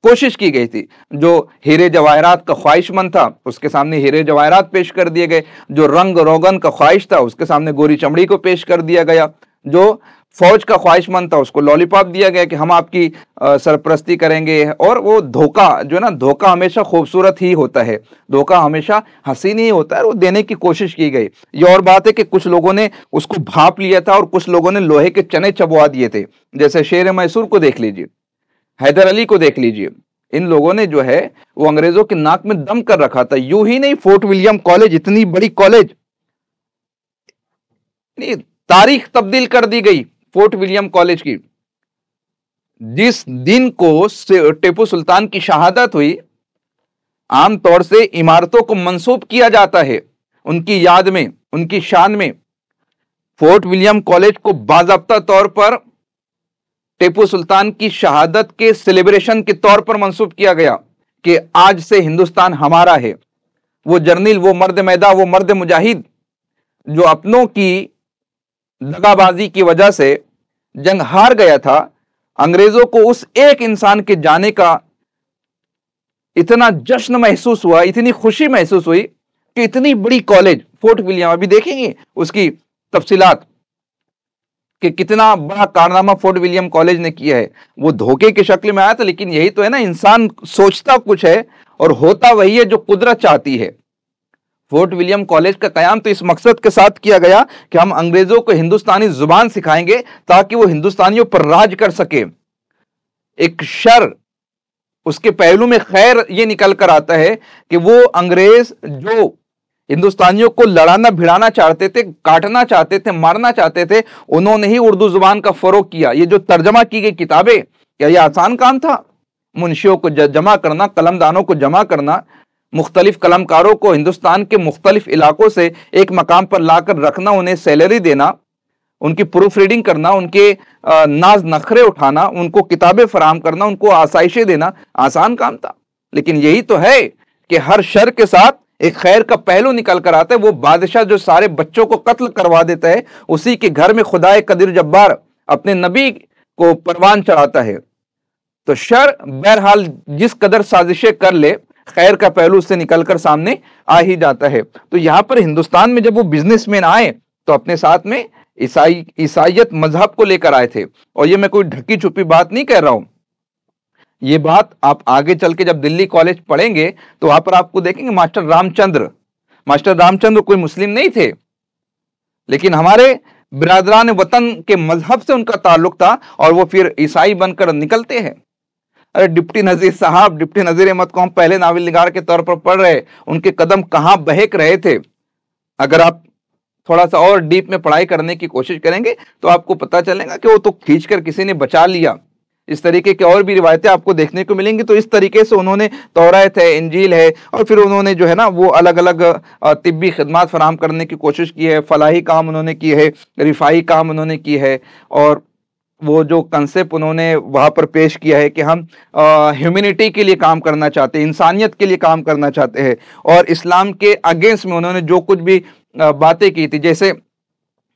کوشش کی گئی تھی۔ جو ہیرے جواہرات کا خواہش مند تھا اس کے سامنے ہیرے جواہرات پیش کر دیے گئے، جو رنگ روغن کا خواہش تھا اس کے سامنے گوری چمڑی کو پیش کر دیا گیا، جو فوج کا خواہش مند تھا اس کو لالی پاپ دیا گیا کہ ہم آپ کی سرپرستی کریں گے۔ اور وہ دھوکہ جو ہے نا، دھوکہ ہمیشہ خوبصورت ہی ہوتا ہے، دھوکہ ہمیشہ حسین ہی ہوتا ہے، وہ دینے کی کوشش کی گئی۔ یہ اور بات ہے کہ کچھ لوگوں نے اس کو بھاپ لیا تھا اور کچھ لوگوں نے لوہے کے چنے چبوا دیے تھے، جیسے شیر میسور کو دیکھ لیجئے، حیدر علی کو دیکھ لیجئے، ان لوگوں نے جو ہے وہ انگریزوں کے ناک میں دم کر رکھا تھا۔ یوں ہی نہیں، فورٹ ولیم کالج، اتنی بڑی کالج، تاریخ تبدیل کر دی گئی فورٹ ولیم کالج کی۔ جس دن کو ٹیپو سلطان کی شہادت ہوئی، عام طور سے عمارتوں کو منسوب کیا جاتا ہے ان کی یاد میں، ان کی شان میں۔ فورٹ ولیم کالج کو باضابطہ طور پر ٹیپو سلطان کی شہادت کے سیلیبریشن کے طور پر منسوب کیا گیا کہ آج سے ہندوستان ہمارا ہے۔ وہ جرنیل، وہ مرد میدان، وہ مرد مجاہد جو اپنوں کی دغا بازی کی وجہ سے جنگ ہار گیا تھا، انگریزوں کو اس ایک انسان کے جانے کا اتنا جشن محسوس ہوا، اتنی خوشی محسوس ہوئی کہ اتنی بڑی کالج فورٹ ولیم، ابھی دیکھیں گے اس کی تفصیلات کہ کتنا بڑا کارنامہ فورٹ ولیم کالج نے کیا ہے۔ وہ دھوکے کی شکل میں آیا تھا، لیکن یہی تو ہے نا، انسان سوچتا کچھ ہے اور ہوتا وہی ہے جو قدرت چاہتی ہے۔ فورٹ ولیم کالج کا قیام تو اس مقصد کے ساتھ کیا گیا کہ ہم انگریزوں کو ہندوستانی زبان سکھائیں گے تاکہ وہ ہندوستانیوں پر راج کر سکے۔ ایک شر، اس کے پہلو میں خیر یہ نکل کر آتا ہے کہ وہ انگریز جو ہندوستانیوں کو لڑانا بھڑانا چاہتے تھے، کاٹنا چاہتے تھے، مارنا چاہتے تھے، انہوں نے ہی اردو زبان کا فروغ کیا۔ یہ جو ترجمہ کی گئی کتابیں، کیا یہ آسان کام تھا؟ منشیوں کو جمع کرنا، قلم دانوں کو جمع کرنا، مختلف قلمکاروں کو ہندوستان کے مختلف علاقوں سے ایک مقام پر لا کر رکھنا، انہیں سیلری دینا، ان کی پروف ریڈنگ کرنا، ان کے ناز نخرے اٹھانا، ان کو کتابیں فراہم کرنا، ان کو آسائشیں دینا، آسان کام تھا؟ لیکن یہی تو ہے کہ ہر شر کے ساتھ ایک خیر کا پہلو نکل کر آتا ہے۔ وہ بادشاہ جو سارے بچوں کو قتل کروا دیتا ہے، اسی کے گھر میں خدائے قدیر جبار اپنے نبی کو پروان چڑھاتا ہے۔ تو شر بہرحال جس قدر سازشیں کر لے، خیر کا پہلو سے نکل کر سامنے آ ہی جاتا ہے۔ تو یہاں پر ہندوستان میں جب وہ بزنس مین آئے تو اپنے ساتھ میں عیسائیت مذہب کو لے کر آئے تھے، اور یہ میں کوئی ڈھکی چھپی بات نہیں کہہ رہا ہوں، یہ بات آپ آگے چل کے جب دلی کالج پڑھیں گے تو وہاں پر آپ کو دیکھیں گے ماسٹر رام چندر کوئی مسلم نہیں تھے، لیکن ہمارے برادران وطن کے مذہب سے ان کا تعلق تھا، اور وہ پھر عیسائی بن کر نکلتے ہیں۔ अरे डिप्टी नजीर साहब, डिप्टी नजीर अहमद को हम पहले नावल निगार के तौर पर पढ़ रहे, उनके कदम कहाँ बहक रहे थे। अगर आप थोड़ा सा और डीप में पढ़ाई करने की कोशिश करेंगे तो आपको पता चलेगा कि वो तो खींचकर किसी ने बचा लिया। इस तरीके की और भी रिवायतें आपको देखने को मिलेंगी। तो इस तरीके से उन्होंने तौरात है, इंजील है, और फिर उन्होंने जो है ना वो अलग अलग तिब्बी खिदमत फराहम करने की कोशिश की है, फलाही काम उन्होंने की है, रिफाई काम उन्होंने की है, और वो जो कंसेप्ट उन्होंने वहाँ पर पेश किया है कि हम ह्यूमैनिटी के लिए काम करना चाहते हैं, इंसानियत के लिए काम करना चाहते हैं, और इस्लाम के अगेंस्ट में उन्होंने जो कुछ भी बातें की थी, जैसे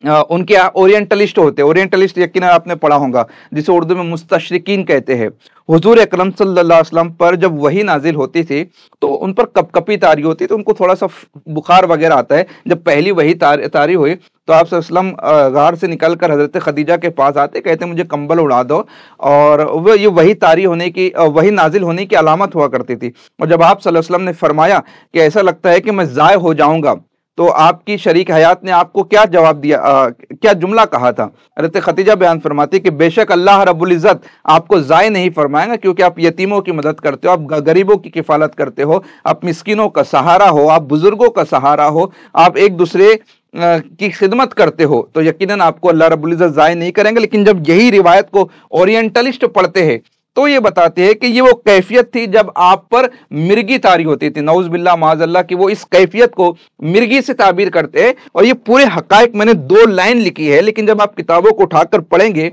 उनके ओरिएंटलिस्ट होते हैं, ओरिएंटलिस्ट यकीनन आपने पढ़ा होगा, जिसे उर्दू में मुस्तशरिकीन कहते हैं। हुजूर अकरम सल्लल्लाहु अलैहि वसल्लम पर जब वही नाजिल होती थी तो उन पर कपकपी तारी होती, तो उनको थोड़ा सा बुखार वगैरह आता है। जब पहली वही तारी हुई तो आप सल्लल्लाहु अलैहि वसल्लम गार से निकलकर हजरत खदीजा के पास आते, कहते मुझे कंबल उड़ा दो, और वो ये वही तारी होने की, वही नाजिल होने की अलामत हुआ करती थी। और जब आप सल्लल्लाहु अलैहि वसल्लम ने फरमाया कि ऐसा लगता है कि मैं ज़ाय हो जाऊंगा, तो आपकी शरीक हयात ने आपको क्या जवाब दिया, क्या जुमला कहा था? हज़रत खदीजा बयान फरमाती कि बेशक अल्लाह रब्बुल इज़्ज़त आपको ज़ाय नहीं फरमाएगा, क्योंकि आप यतीमों की मदद करते हो, आप गरीबों की किफ़ालत करते हो, आप मिस्किनों का सहारा हो, आप बुजुर्गों का सहारा हो, आप एक दूसरे की खिदमत करते हो, तो यकीनन आपको अल्लाह रब्बुल इज़्ज़त ज़ाय नहीं करेंगे। लेकिन जब यही रिवायत को ओरिएंटलिस्ट पढ़ते हैं तो ये बताते हैं कि ये वो कैफियत थी जब आप पर मिर्गी तारी होती थी, नऊज़ बिल्लाह माज़अल्लाह की, वो इस कैफियत को मिर्गी से ताबीर करते हैं। और ये पूरे हकायक मैंने 2 लाइन लिखी है, लेकिन जब आप किताबों को उठाकर पढ़ेंगे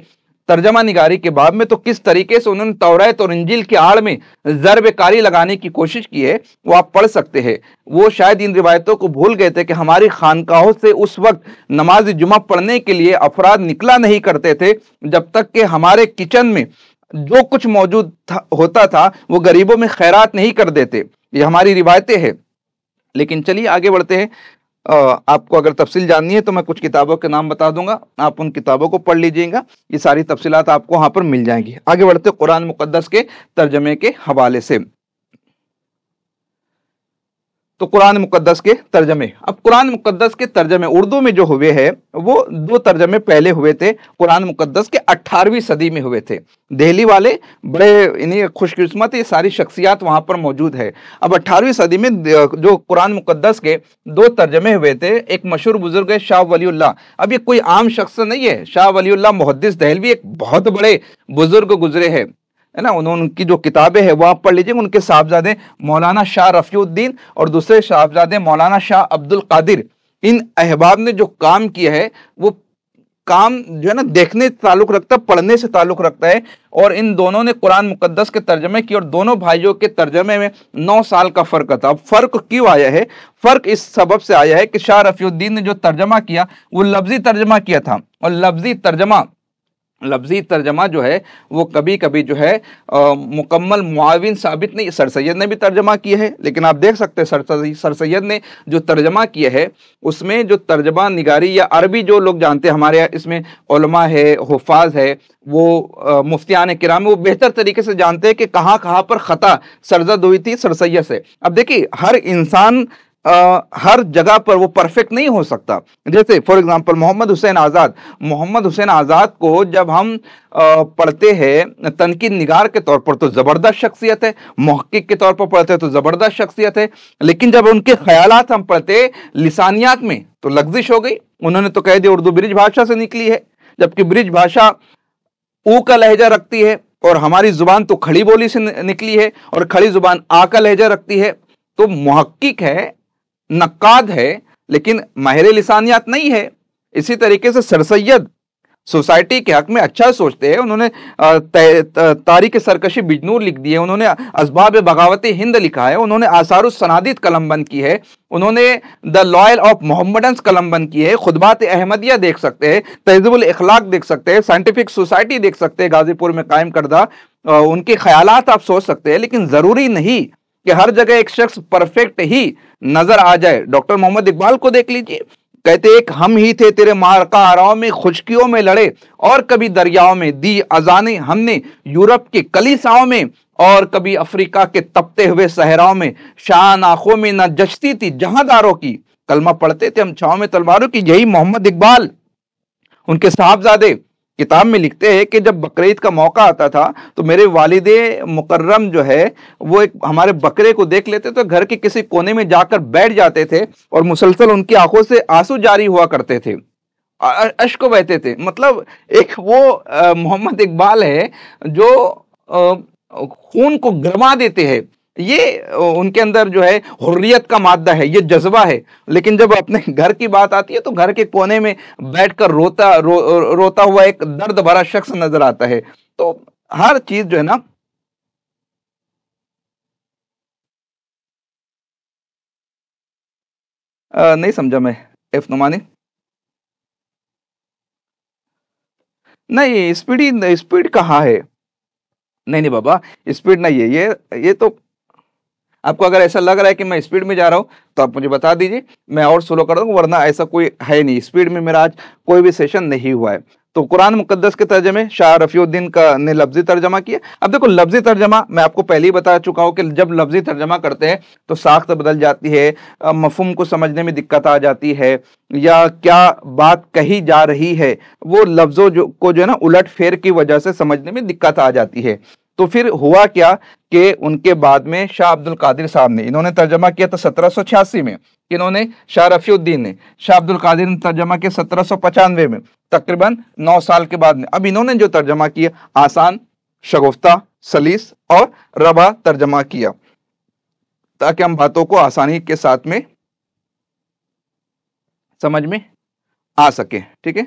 तर्जमा निगारी के बाब में, तो किस तरीके से उन्होंने तौरात और इंजील के आड़ में ज़र्ब-ए-कारी लगाने की कोशिश की है वो आप पढ़ सकते हैं। वो शायद इन रिवायतों को भूल गए थे कि हमारी खानकाहों से उस वक्त नमाज जुमा पढ़ने के लिए अफराद निकला नहीं करते थे जब तक कि हमारे किचन में जो कुछ मौजूद होता था वो गरीबों में खैरात नहीं कर देते। ये हमारी रिवायतें हैं। लेकिन चलिए आगे बढ़ते हैं। आपको अगर तफसील जाननी है तो मैं कुछ किताबों के नाम बता दूंगा, आप उन किताबों को पढ़ लीजिएगा, ये सारी तफसीलात आपको वहां पर मिल जाएंगी। आगे बढ़ते कुरान मुकद्दस के तर्जमे के हवाले से। तो कुरान मुकद्दस के तर्जमे, अब कुरान मुकद्दस के तर्जमे उर्दू में जो हुए हैं वो 2 तर्जमे पहले हुए थे, कुरान मुकद्दस के 18वीं सदी में हुए थे। दिल्ली वाले बड़े इन्हीं खुशकिस्मत, ये सारी शख्सियात वहाँ पर मौजूद है। अब 18वीं सदी में जो कुरान मुकद्दस के 2 तर्जमे हुए थे, एक मशहूर बुजुर्ग है शाह वलीउल्लाह। अब ये कोई आम शख्स नहीं है, शाह वलीउल्लाह मुहद्दिस दहलवी एक बहुत बड़े बुजुर्ग गुजरे हैं, है ना। उनकी जो किताबें हैं वो आप पढ़ लीजिए। उनके साहबजादे मौलाना शाह रफ़ीउद्दीन और दूसरे साहबजादे मौलाना शाह अब्दुल कादिर, इन अहबाब ने जो काम किया है वो काम जो है ना देखने से ताल्लुक़ रखता है, पढ़ने से ताल्लुक़ रखता है। और इन दोनों ने कुरान मुकद्दस के तर्जमे किए और दोनों भाइयों के तर्जमे में 9 साल का फ़र्क था। अब फ़र्क क्यों आया है? फ़र्क इस सबब से आया है कि शाह रफ़ीउद्दीन ने जो तर्जमा किया वो लफ्ज़ी तर्जमा किया था, और लफ्ज़ी तर्जमा जो है वो कभी कभी जो है मुकम्मल मुआविन साबित नहीं। सर सैयद ने भी तर्जमा किया है, लेकिन आप देख सकते हैं सर सैयद ने जो तर्जमा किया है उसमें जो तर्जमा निगारी या अरबी जो लोग जानते हैं, हमारे यहाँ इसमें उलमा है, हुफ़ाज़ है, वो मुफ्तियान किराम, वो बेहतर तरीके से जानते हैं कि कहाँ कहाँ पर ख़ता सरजद हुई थी सर सैयद से। अब देखिए हर इंसान हर जगह पर वो परफेक्ट नहीं हो सकता। जैसे फॉर एग्जांपल मोहम्मद हुसैन आज़ाद को जब हम पढ़ते हैं तनकीद निगार के तौर पर तो ज़बरदस्त शख्सियत है, मुहक्किक के तौर पर पढ़ते हैं तो ज़बरदस्त शख्सियत है, लेकिन जब उनके ख्यालात हम पढ़ते लिसानियात में तो लग़ज़िश हो गई। उन्होंने तो कह दिया उर्दू ब्रिज भाषा से निकली है, जबकि ब्रिज भाषा ऊ का लहजा रखती है और हमारी ज़ुबान तो खड़ी बोली से निकली है, और खड़ी ज़ुबान आ का लहजा रखती है। तो मुहक्किक है, नक्काद है, लेकिन माहिर लिसानियात नहीं है। इसी तरीके से सर सैयद सोसाइटी के हक में अच्छा सोचते हैं। उन्होंने तारीख सरकशी बिजनूर लिख दी है, उन्होंने असबाब बगावत हिंद लिखा है, उन्होंने आसारुस सनादिद कलमबंद की है, उन्होंने द लॉयल ऑफ मोहम्मदन्स कलमबंद की है, खुतबात अहमदिया देख सकते हैं, तहज़ीबुल इखलाक देख सकते हैं, साइंटिफिक सोसाइटी देख सकते हैं गाजीपुर में कायम करदा, उनके ख्यालात आप सोच सकते हैं। लेकिन ज़रूरी नहीं कि हर जगह एक शख्स परफेक्ट ही नजर आ जाए। डॉक्टर मोहम्मद इकबाल को देख लीजिए, कहते एक हम ही थे तेरे मारका आराओं में, खुशकियों में लड़े और कभी दरियाओं में, दी अजाने हमने यूरोप के कलीसाओं में और कभी अफ्रीका के तपते हुए सहराओं में, शान आंखों में न जचती थी जहांदारों की, कलमा पढ़ते थे हम छांव में तलवारों की। यही मोहम्मद इकबाल, उनके साहबजादे کتاب میں لکھتے ہیں کہ جب بقرعید کا موقع آتا تھا تو میرے والد مکرم جو ہے وہ ایک ہمارے بکرے کو دیکھ لیتے تو گھر کے کسی کونے میں جا کر بیٹھ جاتے تھے اور مسلسل ان کی آنکھوں سے آنسو جاری ہوا کرتے تھے، اشک بہتے تھے۔ مطلب ایک وہ محمد اقبال ہے جو خون کو گرما دیتے ہیں، یہ ان کے اندر جو ہے حریت کا مادہ ہے، یہ جذبہ ہے، لیکن جب اپنے گھر کی بات آتی ہے تو گھر کے کونے میں بیٹھ کر روتا ہوا ایک درد بھرا شخص نظر آتا ہے۔ تو ہر چیز جو ہے نا نہیں سمجھا میں، ایف نعمانی نہیں، اسپیڈ کہاں ہے؟ نہیں نہیں بابا، اسپیڈ نہیں ہے، یہ تو آپ کو اگر ایسا لگ رہا ہے کہ میں اسپیڈ میں جا رہا ہوں تو آپ مجھے بتا دیجیے، میں اور سلو کر دوں، ورنہ ایسا کوئی ہے نہیں، اسپیڈ میں میرا آج کوئی بھی سیشن نہیں ہوا ہے۔ تو قرآن مقدس کے ترجمے شاہ رفیع الدین کا نے لفظی ترجمہ کیا۔ اب دیکھو لفظی ترجمہ میں آپ کو پہلے ہی بتا چکا ہوں کہ جب لفظی ترجمہ کرتے ہیں تو ساخت بدل جاتی ہے، مفہوم کو سمجھنے میں دقت آ جاتی ہے، یا کیا بات کہی جا رہی ہے وہ لفظوں کو جو ہے نا الٹ پھیر کی وجہ سے سمجھنے میں دقت آ جاتی ہے۔ تو پھر ہوا کیا کہ ان کے بعد میں شاہ عبد القادر صاحب نے، انہوں نے ترجمہ کیا تھا 1786 میں، انہوں نے شاہ رفیع الدین نے، شاہ عبد القادر نے ترجمہ کیا 1795 میں، تقریباً 9 سال کے بعد میں۔ اب انہوں نے جو ترجمہ کیا آسان، شگفتہ، سلیس اور ربا ترجمہ کیا تاکہ ہم باتوں کو آسانی کے ساتھ میں سمجھ میں آ سکے، ٹھیک ہے۔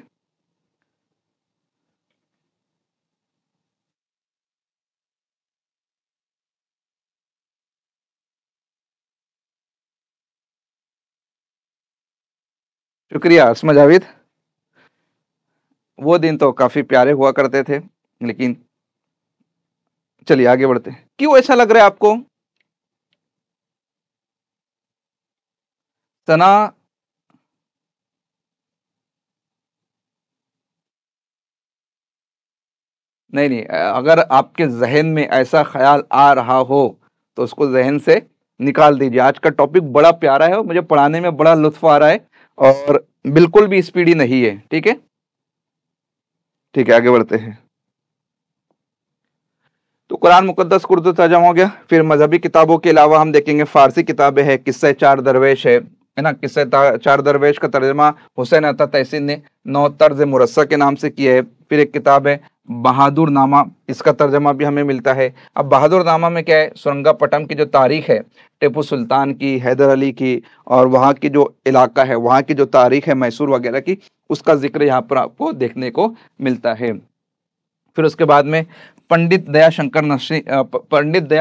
شکریہ اسما جاوید، وہ دن تو کافی پیارے ہوا کرتے تھے، لیکن چلیے آگے بڑھتے ہیں۔ کیوں ایسا لگ رہا ہے آپ کو؟ ثنا نہیں، اگر آپ کے ذہن میں ایسا خیال آ رہا ہو تو اس کو ذہن سے نکال دیجیے۔ آج کا ٹاپک بڑا پیارا ہے اور مجھے پڑھانے میں بڑا لطف آ رہا ہے اور بالکل بھی اسپیڈی نہیں ہے، ٹھیک ہے، ٹھیک ہے، آگے بڑھتے ہیں۔ تو قرآن مقدس کو اردو ترجمہ ہو گیا، پھر مذہبی کتابوں کے علاوہ ہم دیکھیں گے فارسی کتابیں ہیں، قصہ چار درویش ہے نا، قصہ چار درویش کا ترجمہ حسین عطا تحسین نے نو طرز مرصع کے نام سے کیا ہے۔ پھر ایک کتاب ہے بہادر نامہ، اس کا ترجمہ بھی ہمیں ملتا ہے۔ اب بہادر نامہ میں کیا ہے؟ سرنگا پٹم کی جو تاریخ ہے، ٹیپو سلطان کی، حیدر علی کی، اور وہاں کی جو علاقہ ہے، وہاں کی جو تاریخ ہے میسور وغیرہ کی، اس کا ذکر یہاں پر آپ کو دیکھنے کو ملتا ہے۔ پھر اس کے بعد میں پنڈت دیا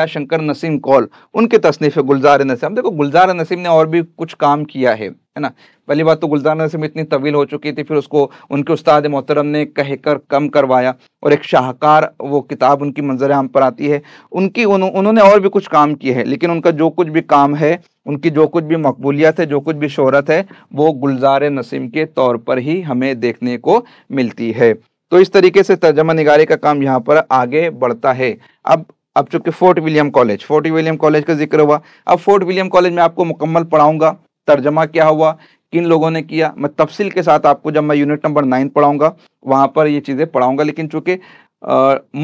شنکر نسیم کول، ان کے تصنیف گلزار نسیم۔ دیکھو گلزار نسیم نے اور بھی کچھ کام کیا ہے نا۔ پہلی بات تو گلزار نسیم اتنی طویل ہو چکی تھی، پھر اس کو ان کے استاد محترم نے کہہ کر کم کروایا، اور ایک شاہکار وہ کتاب ان کی منظر عام پر آتی ہے۔ انہوں نے اور بھی کچھ کام کیے ہیں، لیکن ان کا جو کچھ بھی کام ہے، ان کی جو کچھ بھی مقبولیت ہے، جو کچھ بھی شہرت ہے، وہ گلزار نسیم کے طور پر ہی ہمیں دیکھنے کو ملتی ہے۔ تو اس طریقے سے ترجمہ نگاری کا کام یہاں پر آگے بڑھتا ہے۔ اب چونکہ فورٹ ولیم کالج کا ذکر ہوا، اب فورٹ ولیم کالج میں آپ کو مکمل پڑھاؤں گا ترجمہ کیا ہوا، کن لوگوں نے کیا، میں تفصیل کے ساتھ آپ کو جب میں یونٹ نمبر 9 پڑھاؤں گا وہاں پر یہ چیزیں پڑھاؤں گا، لیکن چونکہ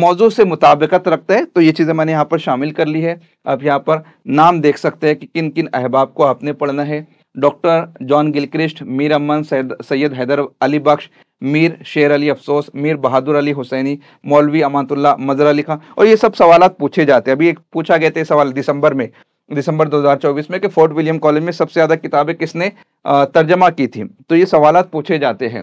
موضوع سے مطابقت رکھتا ہے تو یہ چیزیں میں نے یہاں پر شامل کر لی ہے۔ آپ یہاں پر نام دیکھ سکتے ہیں کہ کن کن احباب کو آپ نے پڑھنا ہے۔ ڈاکٹر جان گلکرسٹ، میر امن سید حیدر علی بخش، میر شیر علی افسوس، میر بہادر علی حسینی، مولوی امانت اللہ، مظہر علی خان، اور یہ سب سوالات پوچھے جاتے ہیں۔ ابھی ایک پوچھا گیا تھا سوال دسمبر 2024 میں کہ فورٹ ولیم کالج میں سب سے زیادہ کتابیں کس نے ترجمہ کی تھی، تو یہ سوالات پوچھے جاتے ہیں۔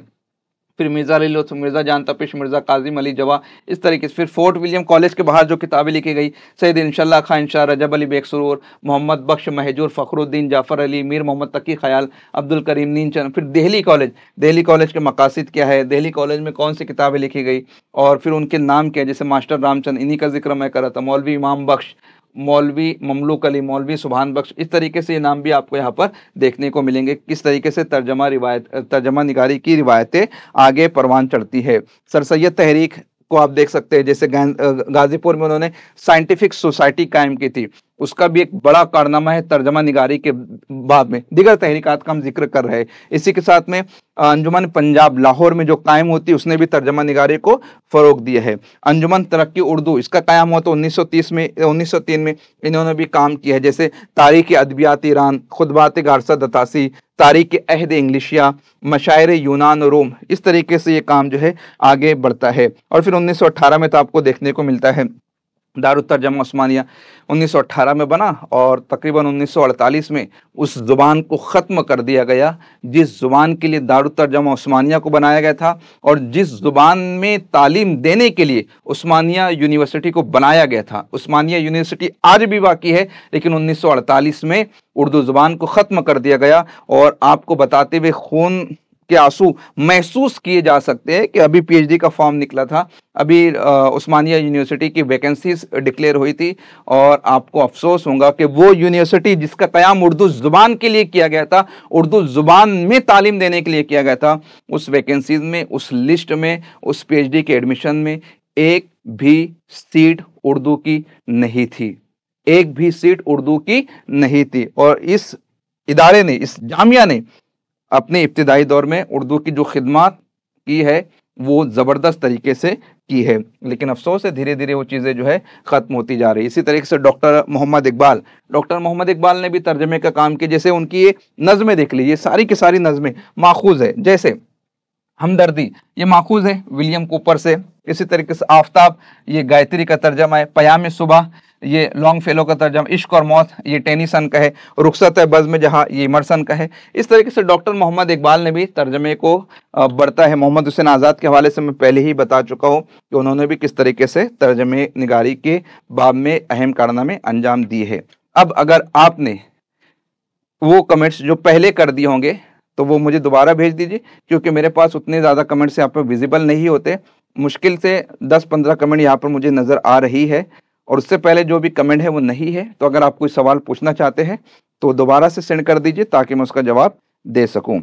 پھر مرزا علی لطف، مرزا جان تپش، مرزا کاظم علی جوا، اس طریقے سے پھر فورٹ ولیم کالج کے باہر جو کتابیں لکھی گئی، سید انشاءاللہ خان شاہ، رجب علی بیگ سرور، محمد بخش مہجور، فخر الدین جعفر علی، میر محمد تقی خیال، عبد الکریم نین چند۔ پھر دہلی کالج کے مقاصد کیا ہے، دہلی کالج میں کون سی کتابیں لکھی گئی، اور پھر ان کے نام کیا ہے، جیسے ماسٹر رام چند، انہی کا ذکر میں کر رہا تھا، مولوی امام بخش، مولوی مملوک علی، مولوی سبحان بخش، اس طریقے سے یہ نام بھی آپ کو یہاں پر دیکھنے کو ملیں گے، کس طریقے سے ترجمہ نگاری کی روایتیں آگے پروان چڑھتی ہے۔ سر سید تحریک کو آپ دیکھ سکتے ہیں، جیسے غازی پور میں انہوں نے سائنٹیفک سوسائٹی قائم کی تھی، उसका भी एक बड़ा कारनामा है तर्जमा निगारी के बाब में। दीगर तहरीकात का हम जिक्र कर रहे हैं। इसी के साथ में अंजुमन पंजाब लाहौर में जो कायम होती है उसने भी तर्जमा निगारी को फरोग दिया है। अंजुमन तरक्की उर्दू, इसका कायम हुआ तो 1903 में इन्होंने भी काम किया है। जैसे तारीख अदबियात ईरान, खुतबात गारसा दतासी, तारीख अहद इंग्लिशिया, मशायर यूनान रोम, इस तरीके से ये काम जो है आगे बढ़ता है। और फिर 1918 में तो आपको देखने को मिलता है दारुत तर्जमा उस्मानिया 1918 में बना, और तकरीबन 1948 में उस ज़ुबान को ख़त्म कर दिया गया जिस ज़ुबान के लिए दारुत तर्जमा उस्मानिया को बनाया गया था, और जिस ज़ुबान में तालीम देने के लिए उस्मानिया यूनिवर्सिटी को बनाया गया था। उस्मानिया यूनिवर्सिटी आज भी बाकी है, लेकिन 1948 में उर्दू ज़ुबान को ख़त्म कर दिया गया। और आपको बताते हुए खून के आंसू महसूस किए जा सकते हैं कि अभी पीएचडी का फॉर्म निकला था, अभी उस्मानिया यूनिवर्सिटी की वैकेंसीज डिक्लेयर हुई थी, और आपको अफसोस होगा कि वो यूनिवर्सिटी जिसका क़याम उर्दू ज़ुबान के लिए किया गया था, उर्दू ज़ुबान में तालीम देने के लिए किया गया था, उस वैकेंसीज में, उस लिस्ट में, उस पीएचडी के एडमिशन में एक भी सीट उर्दू की नहीं थी, एक भी सीट उर्दू की नहीं थी। और इस इदारे ने, इस जामिया ने अपने इब्तिदाई दौर में उर्दू की जो खिदमत की है वो ज़बरदस्त तरीके से की है, लेकिन अफसोस है धीरे धीरे वो चीज़ें जो है ख़त्म होती जा रही है। इसी तरीके से डॉक्टर मोहम्मद इकबाल ने भी तर्जमे का काम किया। जैसे उनकी ये नज़में देख लीजिए, सारी की सारी नज़में माखूज़ है। जैसे हमदर्दी ये माखूज़ है विलियम कूपर से। इसी तरीके से आफ्ताब ये गायत्री का तर्जमा है। पयाम सुबह ये लॉन्ग फेलो का तर्जमा, इश्क और मौत ये टेनिसन का है। रुखसत बज़्म जहाँ ये इमर्सन का है। इस तरीके से डॉक्टर मोहम्मद इकबाल ने भी तर्जमे को बढ़ता है। मोहम्मद हुसैन आज़ाद के हवाले से मैं पहले ही बता चुका हूँ कि उन्होंने भी किस तरीके से तर्जमे निगारी के बाब में अहम कारनामे अंजाम दिए है। अब अगर आपने वो कमेंट्स जो पहले कर दिए होंगे तो वो मुझे दोबारा भेज दीजिए, क्योंकि मेरे पास उतने ज़्यादा कमेंट्स यहाँ पर विजिबल नहीं होते। मुश्किल से 10-15 कमेंट यहाँ पर मुझे नज़र आ रही है, और उससे पहले जो भी कमेंट है वो नहीं है। तो अगर आप कोई सवाल पूछना चाहते हैं तो दोबारा से सेंड कर दीजिए ताकि मैं उसका जवाब दे सकूं।